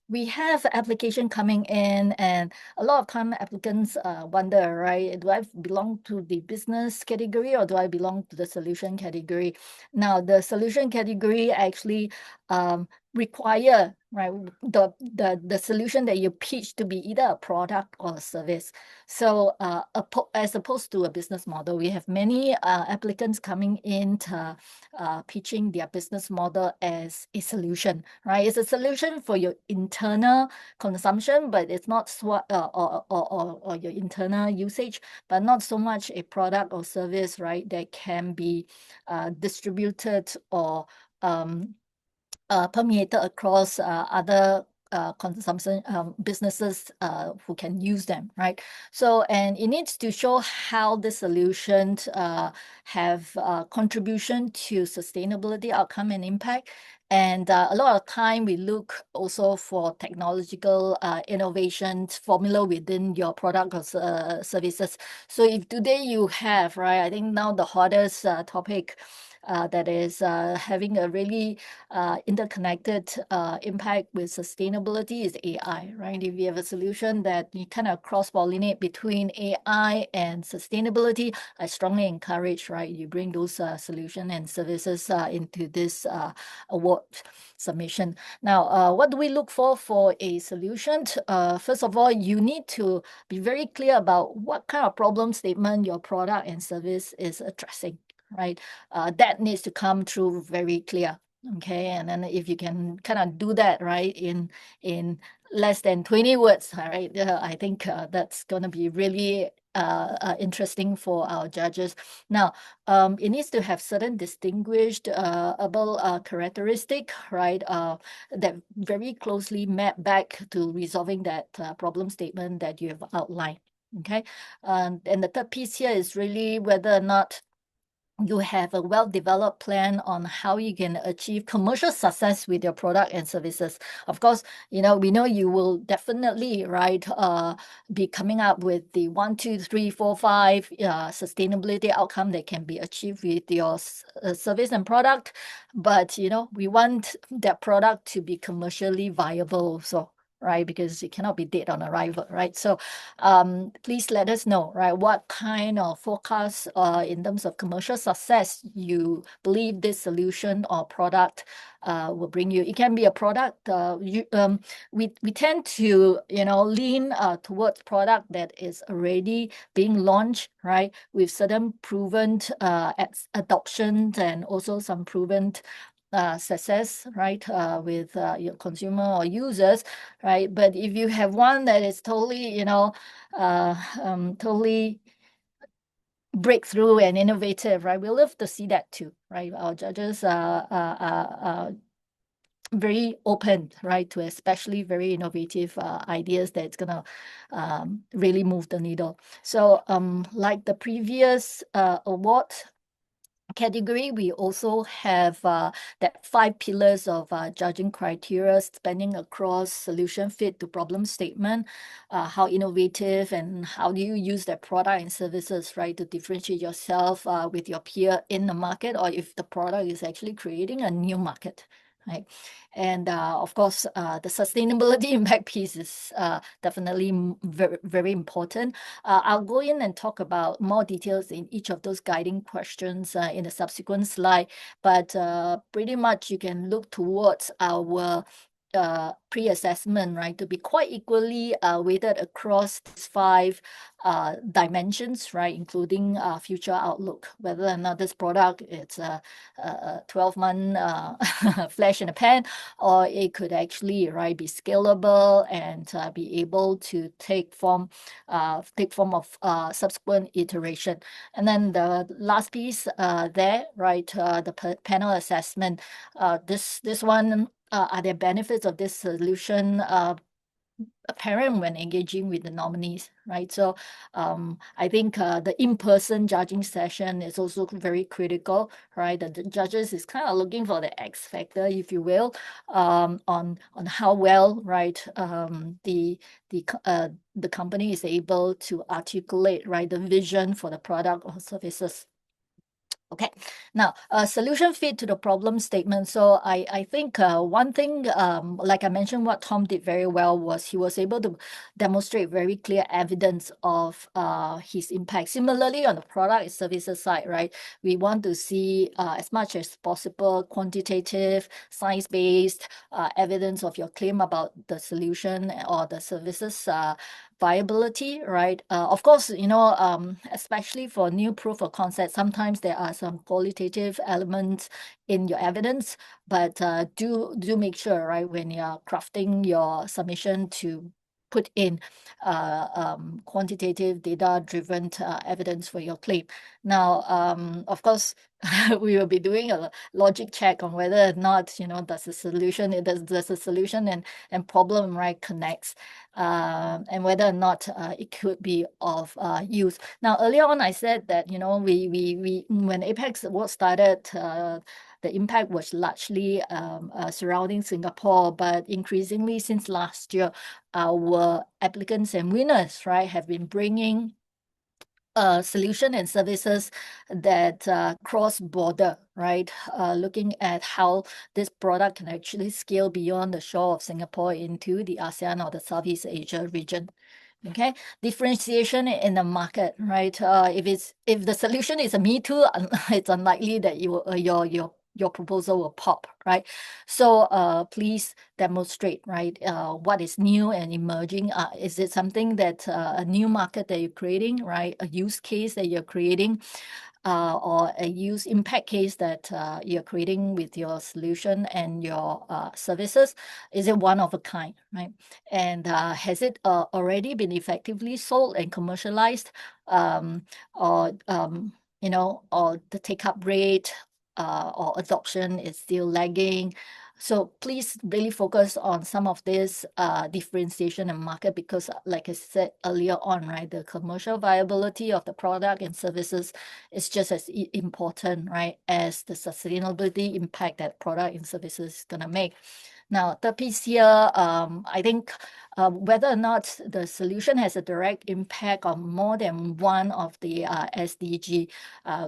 we have application coming in, and a lot of time applicants wonder, right? Do I belong to the business category or do I belong to the solution category? Now, the solution category actually require, right, the solution that you pitch to be either a product or a service. So as opposed to a business model, we have many applicants coming in to pitching their business model as a solution, right? It's a solution for your internal consumption, but it's not or your internal usage, but not so much a product or service, right, that can be distributed or permeated across other consumption businesses who can use them, right? So, and it needs to show how the solutions have contribution to sustainability outcome and impact. And a lot of time we look also for technological innovations formula within your product or services. So if today you have, right, I think now the hottest topic that is having a really interconnected impact with sustainability is AI, right? If you have a solution that you kind of cross-pollinate between AI and sustainability, I strongly encourage, right, you bring those solution and services into this award submission. Now, what do we look for a solution? First of all, you need to be very clear about what kind of problem statement your product and service is addressing, right? That needs to come through very clear. Okay, and then if you can kind of do that, right, in less than 20 words, all right, I think that's going to be really interesting for our judges. Now, it needs to have certain distinguishable characteristic, right, that very closely map back to resolving that problem statement that you have outlined. Okay, and the third piece here is really whether or not you have a well-developed plan on how you can achieve commercial success with your product and services. Of course, we know you will definitely, right, be coming up with the 1, 2, 3, 4, 5 sustainability outcome that can be achieved with your service and product. But, we want that product to be commercially viable. So, right, because it cannot be dead on arrival, right? So please let us know, right, what kind of forecast in terms of commercial success you believe this solution or product will bring you. It can be a product. We tend to lean towards product that is already being launched, right, with certain proven adoption and also some proven success, right, with your consumer or users, right? But if you have one that is totally, totally breakthrough and innovative, right, we love to see that too, right? Our judges are very open, right, to especially very innovative ideas that's gonna really move the needle. So like the previous award category, we also have that 5 pillars of judging criteria spanning across solution fit to problem statement, how innovative and how do you use that product and services, right, to differentiate yourself with your peer in the market, or if the product is actually creating a new market, right? And of course, the sustainability impact piece is definitely very, very important. I'll go in and talk about more details in each of those guiding questions in the subsequent slide, but pretty much you can look towards our pre-assessment, right, to be quite equally weighted across these 5 dimensions, right, including future outlook, whether or not this product it's a 12-month flash in a pan, or it could actually, right, be scalable and be able to take form of subsequent iteration. And then the last piece there, right, the panel assessment. This one, are there benefits of this solution apparent when engaging with the nominees, right? So I think the in-person judging session is also very critical, right? The judges is kind of looking for the X factor, if you will, on how well, right, the company is able to articulate, right, the vision for the product or services. Okay, now solution fit to the problem statement. So I think one thing, like I mentioned, what Tom did very well was he was able to demonstrate very clear evidence of his impact. Similarly, on the product and services side, right, we want to see as much as possible quantitative, science-based evidence of your claim about the solution or the services viability, right? Of course, especially for new proof of concept, sometimes there are some qualitative elements in your evidence, but do make sure, right, when you're crafting your submission to put in quantitative data-driven evidence for your claim. Now, of course, we will be doing a logic check on whether or not, does the solution and problem, right, connects, and whether or not it could be of use. Now, earlier on, I said that, we when Apex Award started, the impact was largely surrounding Singapore, but increasingly since last year, our applicants and winners, right, have been bringing solution and services that cross border, right? Looking at how this product can actually scale beyond the shore of Singapore into the ASEAN or the Southeast Asia region. Okay, differentiation in the market, right? If the solution is a me too, it's unlikely that your proposal will pop, right? So please demonstrate, right? What is new and emerging? Is it something that a new market that you're creating, right? A use case that you're creating, or a use impact case that you're creating with your solution and your services? Is it one of a kind, right? And has it already been effectively sold and commercialized, or or the take-up rate or adoption is still lagging? So please really focus on some of this differentiation in market, because like I said earlier on, right, the commercial viability of the product and services is just as important, right, as the sustainability impact that product and services is going to make. Now, third piece here, I think whether or not the solution has a direct impact on more than one of the SDG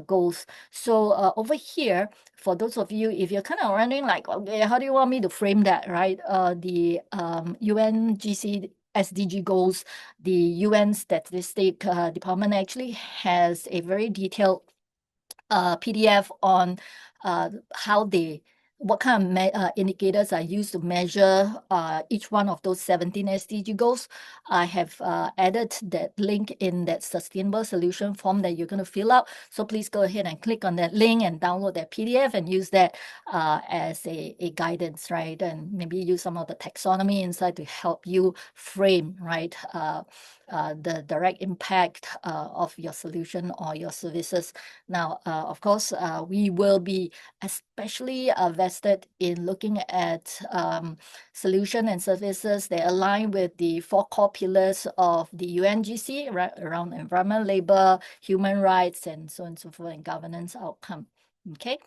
goals. So over here, for those of you, if you're kind of wondering like, okay, how do you want me to frame that, right? The UNGC SDG goals, the UN Statistic Department actually has a very detailed PDF on what kind of indicators are used to measure each one of those 17 SDG goals. I have added that link in that sustainable solution form that you're going to fill out. So please go ahead and click on that link and download that PDF and use that as a guidance, right? And maybe use some of the taxonomy inside to help you frame, right, the direct impact of your solution or your services. Now, of course, we will be especially vested in looking at solution and services that align with the 4 core pillars of the UNGC, right, around environment, labor, human rights, and so on and so forth, and governance outcome. Okay.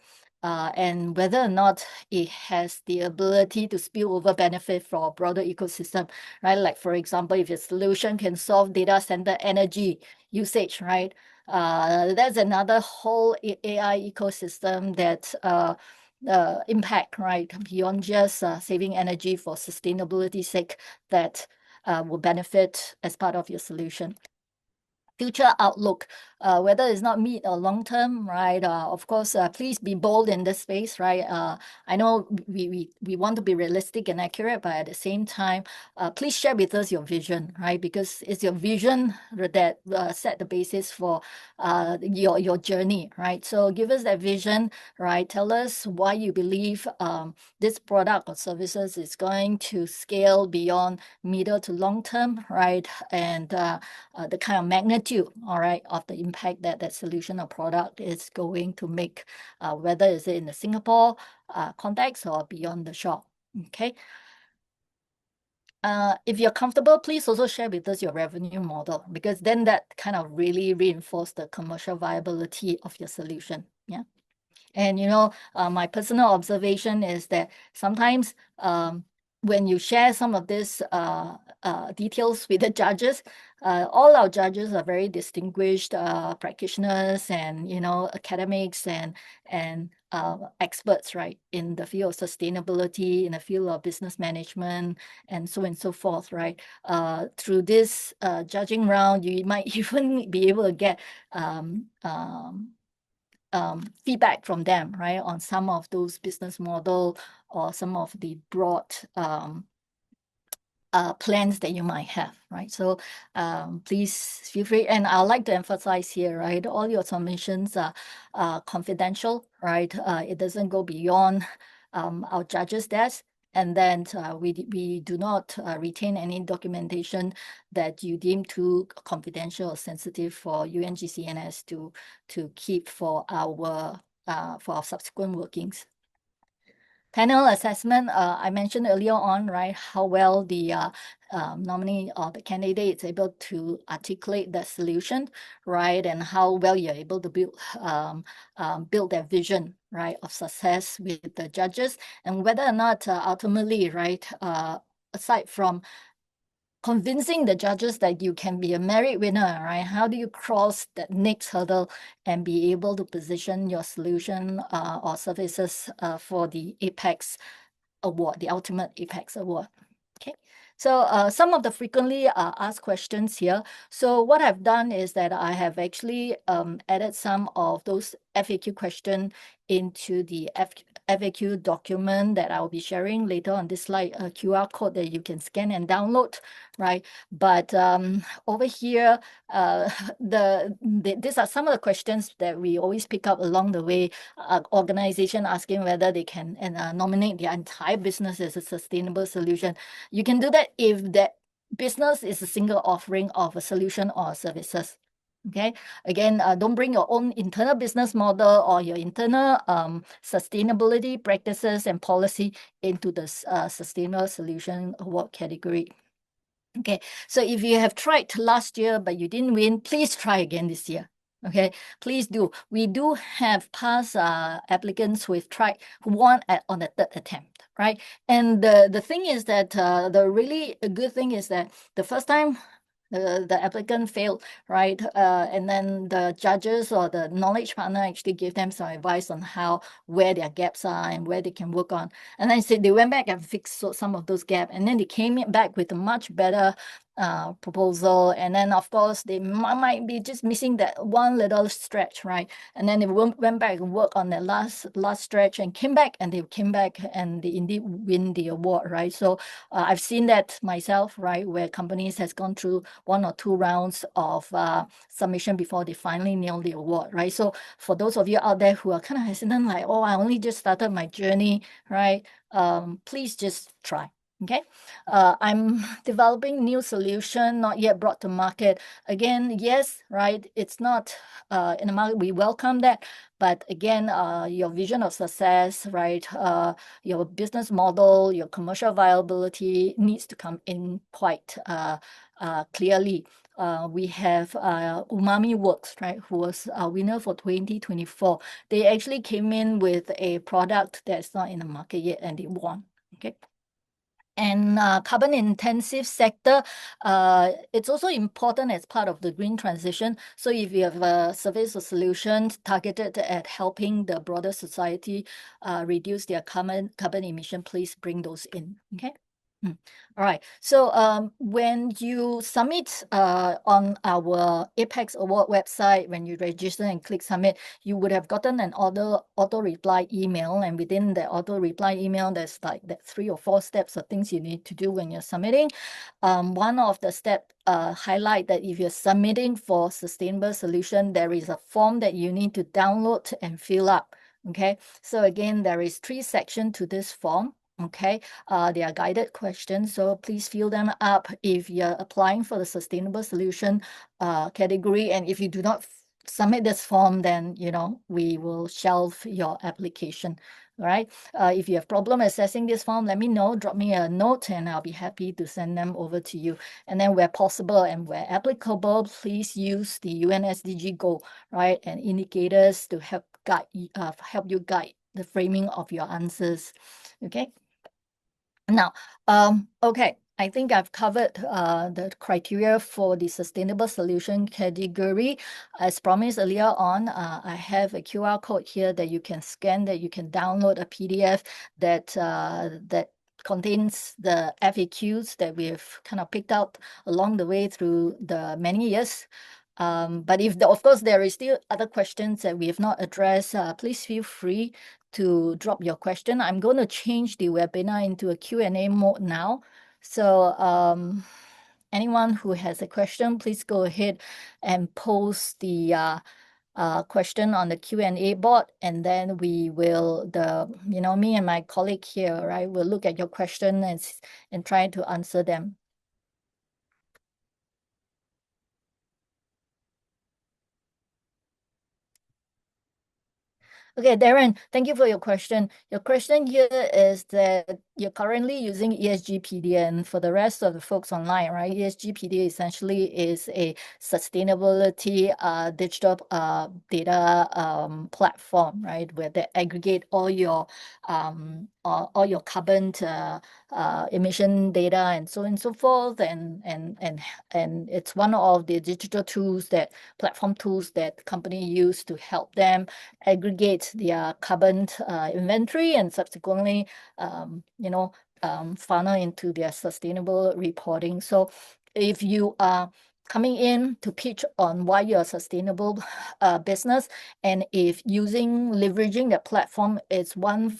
And whether or not it has the ability to spill over benefit for a broader ecosystem, right? Like, for example, if your solution can solve data center energy usage, right? That's another whole AI ecosystem that impact, right, beyond just saving energy for sustainability's sake, that will benefit as part of your solution. Future outlook, whether it's not mid or long term, right? Of course, please be bold in this space, right? I know we want to be realistic and accurate, but at the same time, please share with us your vision, right? Because it's your vision that set the basis for your journey, right? So give us that vision, right? Tell us why you believe this product or services is going to scale beyond middle to long term, right? And the kind of magnitude, all right, of the impact that that solution or product is going to make, whether it's in the Singapore context or beyond the shore. Okay. If you're comfortable, please also share with us your revenue model, because then that kind of really reinforces the commercial viability of your solution. Yeah. And my personal observation is that sometimes when you share some of these details with the judges, all our judges are very distinguished practitioners and academics and experts, right, in the field of sustainability, in the field of business management, and so forth, right? Through this judging round, you might even be able to get feedback from them, right, on some of those business model or some of the broad plans that you might have, right? So please feel free. And I'd like to emphasize here, right, all your submissions are confidential, right? It doesn't go beyond our judges' desk. And then we do not retain any documentation that you deem too confidential or sensitive for UNGCNS to keep for our subsequent workings. Panel assessment, I mentioned earlier on, right, how well the nominee or the candidate is able to articulate the solution, right, and how well you're able to build that vision, right, of success with the judges, and whether or not ultimately, right, aside from convincing the judges that you can be a merit winner, right? How do you cross that next hurdle and be able to position your solution or services for the Apex Award, the ultimate Apex Award? Okay, so some of the frequently asked questions here. So what I've done is that I have actually added some of those FAQ questions into the FAQ document that I'll be sharing later on this slide, a QR code that you can scan and download, right? But over here, these are some of the questions that we always pick up along the way. Organization asking whether they can nominate their entire business as a sustainable solution. You can do that if that business is a single offering of a solution or services. Okay, again, don't bring your own internal business model or your internal sustainability practices and policy into the sustainable solution award category. Okay, so if you have tried last year but you didn't win, please try again this year. Okay, please do. We do have past applicants who have tried, who won on the third attempt, right? And the thing is that the really good thing is that the first time the applicant failed, right? And then the judges or the knowledge partner actually gave them some advice on where their gaps are and where they can work on. And then they went back and fixed some of those gaps. And then they came back with a much better proposal. And then, of course, they might be just missing that one little stretch, right? And then they went back and worked on that last stretch and came back and they indeed win the award, right? So I've seen that myself, right, where companies has gone through 1 or 2 rounds of submission before they finally nail the award, right? So for those of you out there who are kind of hesitant, like, oh, I only just started my journey, right? Please just try. Okay, I'm developing new solution, not yet brought to market. Again, yes, right, it's not in the market. We welcome that. But again, your vision of success, right, your business model, your commercial viability needs to come in quite clearly. We have Umami Works, right, who was our winner for 2024. They actually came in with a product that's not in the market yet and they won. Okay. And carbon intensive sector, it's also important as part of the green transition. So if you have a service or solution targeted at helping the broader society reduce their carbon emission, please bring those in. Okay. All right. So when you submit on our Apex Award website, when you register and click submit, you would have gotten an auto reply email. And within the auto reply email, there's like that 3 or 4 steps of things you need to do when you're submitting. One of the steps highlight that if you're submitting for sustainable solution, there is a form that you need to download and fill up. Okay. So again, there is 3 sections to this form. Okay, they are guided questions, so please fill them up if you're applying for the sustainable solution category. And if you do not submit this form, then we will shelve your application. All right. If you have problem accessing this form, let me know. Drop me a note, and I'll be happy to send them over to you. And then, where possible and where applicable, please use the UNSDG goal, right, and indicators to help you guide the framing of your answers. Okay. Now, okay, I think I've covered the criteria for the sustainable solution category. As promised earlier on, I have a QR code here that you can scan, that you can download a PDF that contains the FAQs that we've kind of picked out along the way through the many years. But of course, there is still other questions that we have not addressed, please feel free to drop your question. I'm going to change the webinar into a Q&A mode now. So anyone who has a question, please go ahead and post the question on the Q&A board, and then we will, me and my colleague here, right, will look at your question and try to answer them. Okay, Darren, thank you for your question. Your question here is that you're currently using ESGPD, and for the rest of the folks online, right? ESGPD essentially is a sustainability digital data platform, right? Where they aggregate all your carbon emission data and so on and so forth, and it's one of the digital tools platform tools that company use to help them aggregate their carbon inventory and subsequently, funnel into their sustainable reporting. So if you are coming in to pitch on why you're a sustainable business, and if leveraging the platform is one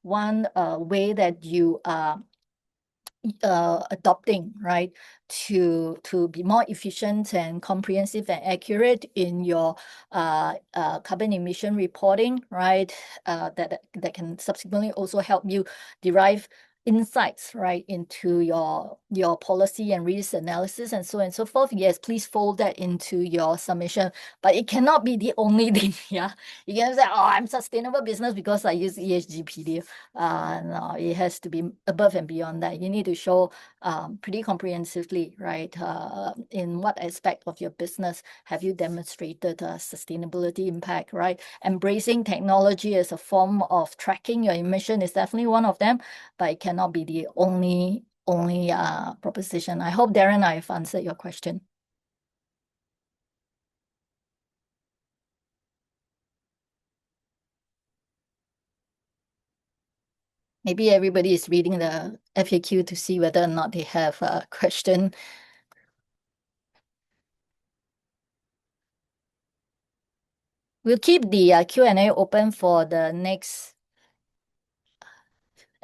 way that you are adopting, right, to be more efficient and comprehensive and accurate in your carbon emission reporting, right, that can subsequently also help you derive insights, right, into your policy and risk analysis and so on and so forth. Yes, please fold that into your submission, but it cannot be the only thing. Yeah, you can say, oh, I'm sustainable business because I use ESGPD. No, it has to be above and beyond that. You need to show pretty comprehensively, right, in what aspect of your business have you demonstrated sustainability impact, right? Embracing technology as a form of tracking your emission is definitely one of them, but it cannot be the only proposition. I hope, Darren, I've answered your question. Maybe everybody is reading the FAQ to see whether or not they have a question. We'll keep the Q&A open for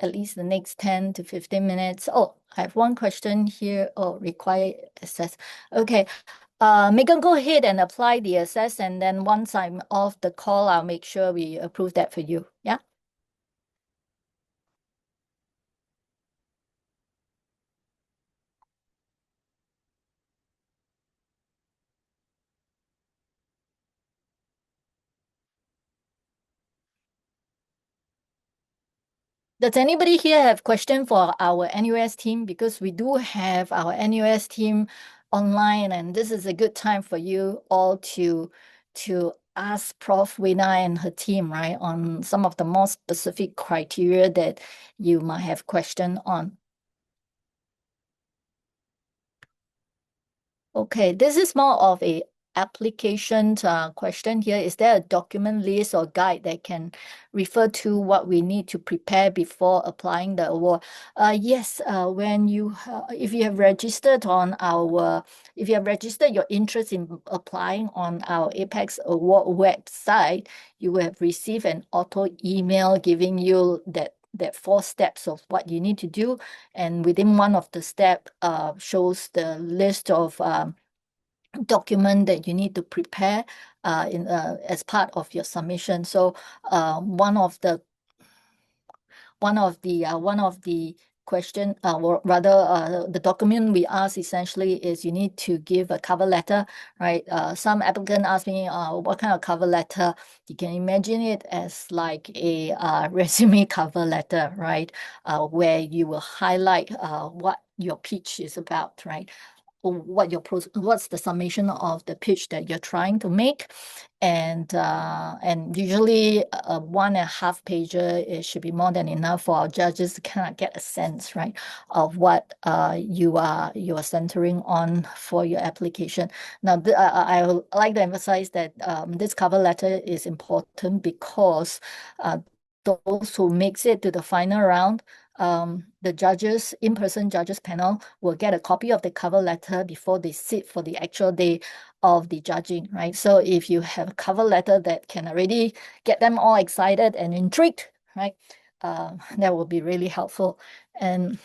at least the next 10 to 15 minutes. Oh, I have one question here. Oh, require access. Okay. Megan, go ahead and apply the access, and then once I'm off the call, I'll make sure we approve that for you. Yeah. Does anybody here have question for our NUS team? Because we do have our NUS team online, and this is a good time for you all to ask Prof. Wina and her team, right, on some of the more specific criteria that you might have question on. Okay, this is more of a application question here. Is there a document list or guide that can refer to what we need to prepare before applying the award? Yes, if you have registered your interest in applying on our Apex Award website, you will have received an auto email giving you that 4 steps of what you need to do, and within one of the step shows the list of document that you need to prepare as part of your submission. So one of the question, or rather the document we ask essentially is you need to give a cover letter, right? Some applicant ask me what kind of cover letter. You can imagine it as like a resume cover letter, right? Where you will highlight what your pitch is about, right? What's the summation of the pitch that you're trying to make, and usually a 1.5 pager, it should be more than enough for our judges to kind of get a sense, right, of what you are centering on for your application. Now, I would like to emphasize that this cover letter is important because those who makes it to the final round, the in-person judges panel will get a copy of the cover letter before they sit for the actual day of the judging, right? So if you have a cover letter that can already get them all excited and intrigued, right, that will be really helpful. And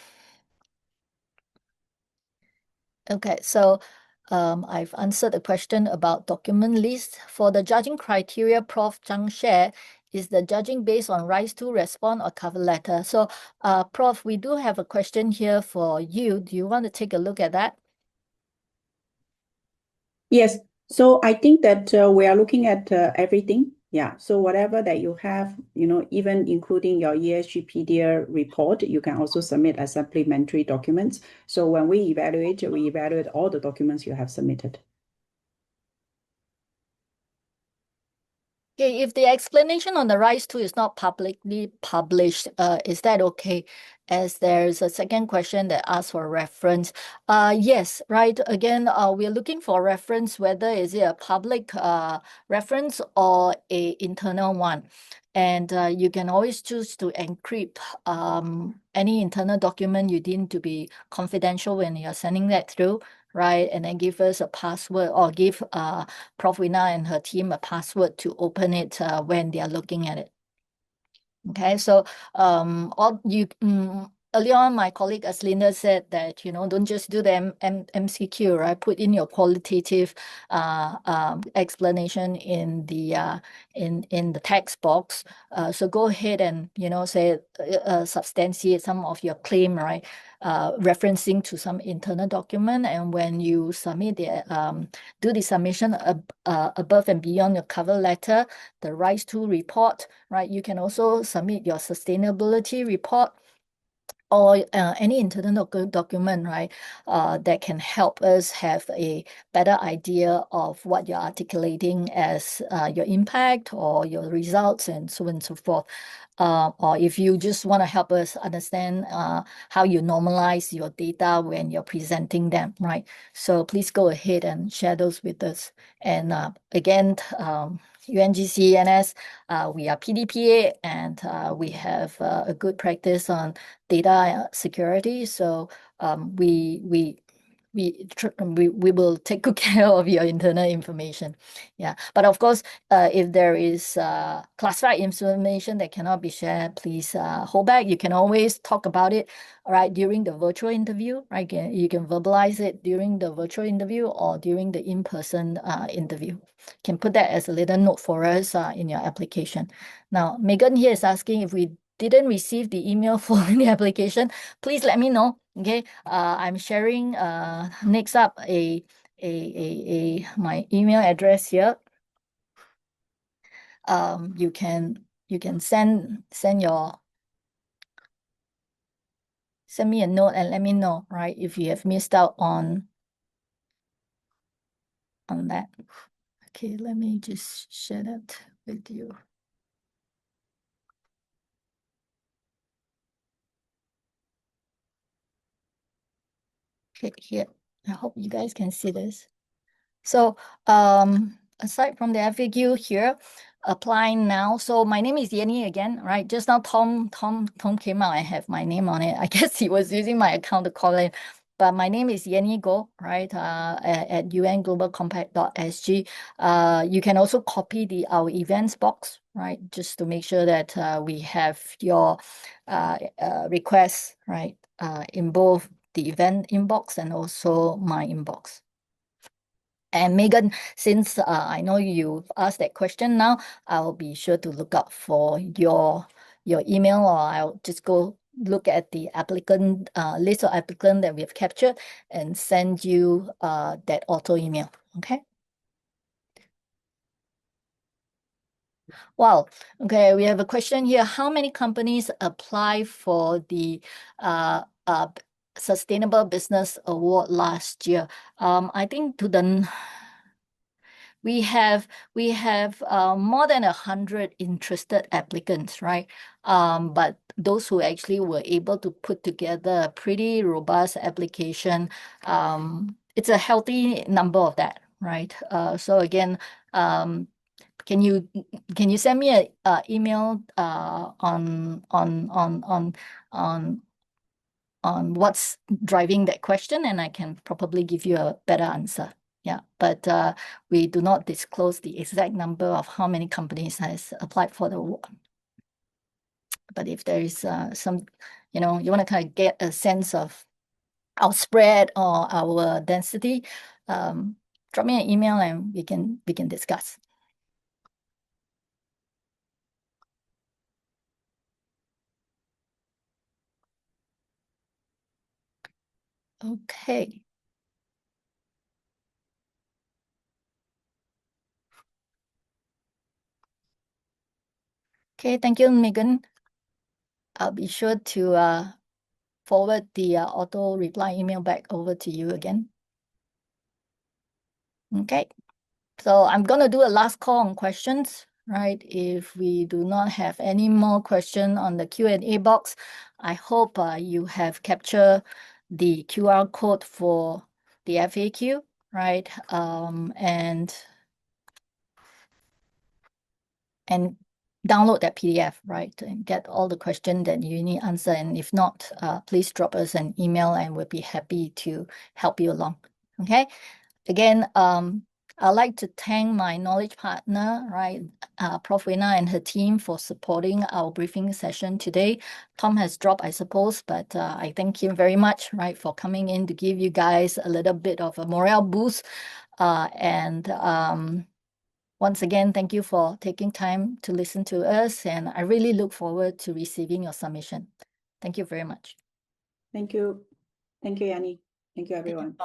okay, so I've answered the question about document list. For the judging criteria, Prof. Zhang shared, is the judging based on rise to, respond, or cover letter? So, Prof, we do have a question here for you. Do you want to take a look at that? Yes. So I think that we are looking at everything. Yeah. So whatever that you have, even including your ESG report, you can also submit as supplementary documents. So when we evaluate all the documents you have submitted. Okay, if the explanation on the rise to is not publicly published, is that okay? As there's a second question that asks for reference. Yes, right. Again, we're looking for reference, whether is it a public reference or a internal one. And you can always choose to encrypt any internal document you deem to be confidential when you're sending that through, right? And then give us a password, or give Prof. Wina and her team a password to open it when they are looking at it. Okay, so earlier on, my colleague Aslinda said that, don't just do the MCQ, right? Put in your qualitative explanation in the text box. So go ahead and, say, substantiate some of your claim, right? Referencing to some internal document, and when you submit do the submission above and beyond your cover letter, the rise to report, right? You can also submit your sustainability report or any internal document, right, that can help us have a better idea of what you're articulating as your impact or your results, and so on and so forth. Or if you just want to help us understand how you normalize your data when you're presenting them, right? So please go ahead and share those with us. And again, UNGC we are PDPA, and we have a good practice on data security. So we will take good care of your internal information. Yeah, but of course, if there is classified information that cannot be shared, please hold back. You can always talk about it, right, during the virtual interview, right? You can verbalize it during the virtual interview or during the in-person interview. Can put that as a little note for us in your application. Now, Megan here is asking, if we didn't receive the email for the application, please let me know. Okay, I'm sharing next up my email address here. You can send me a note and let me know, right, if you have missed out on that. Okay, let me just share that with you. Okay, here. I hope you guys can see this. So aside from the FAQ here, applying now. So my name is Yenny again, right? Just now Tom came out and have my name on it. I guess he was using my account to call in. But my name is Yenny Go, right? At unglobalcompact.sg. You can also copy our events box, right? Just to make sure that we have your requests, right? In both the event inbox and also my inbox. And Megan, since I know you've asked that question now, I'll be sure to look out for your email, or I'll just go look at the applicant list of applicants that we have captured and send you that auto email. Okay. Wow. Okay, we have a question here. How many companies apply for the Sustainable Business Award last year? I think we have more than 100 interested applicants, right? But those who actually were able to put together a pretty robust application, it's a healthy number of that, right? So again, can you send me a email on what's driving that question, and I can probably give you a better answer. Yeah, but we do not disclose the exact number of how many companies has applied for the award. But if there is some, you want to kind of get a sense of our spread or our density, drop me an email and we can discuss. Okay. Okay, thank you, Megan. I'll be sure to forward the auto reply email back over to you again. Okay, so I'm gonna do a last call on questions, right? If we do not have any more question on the Q&A box, I hope you have captured the QR code for the FAQ, right? And download that PDF, right? And get all the questions that you need answer. And if not, please drop us an email and we'll be happy to help you along. Okay. Again, I'd like to thank my knowledge partner, right, Prof. Wena and her team for supporting our briefing session today. Tom has dropped, I suppose, but I thank him very much, right, for coming in to give you guys a little bit of a morale boost. Once again, thank you for taking time to listen to us, and I really look forward to receiving your submission. Thank you very much. Thank you. Thank you, Yanni. Thank you, everyone.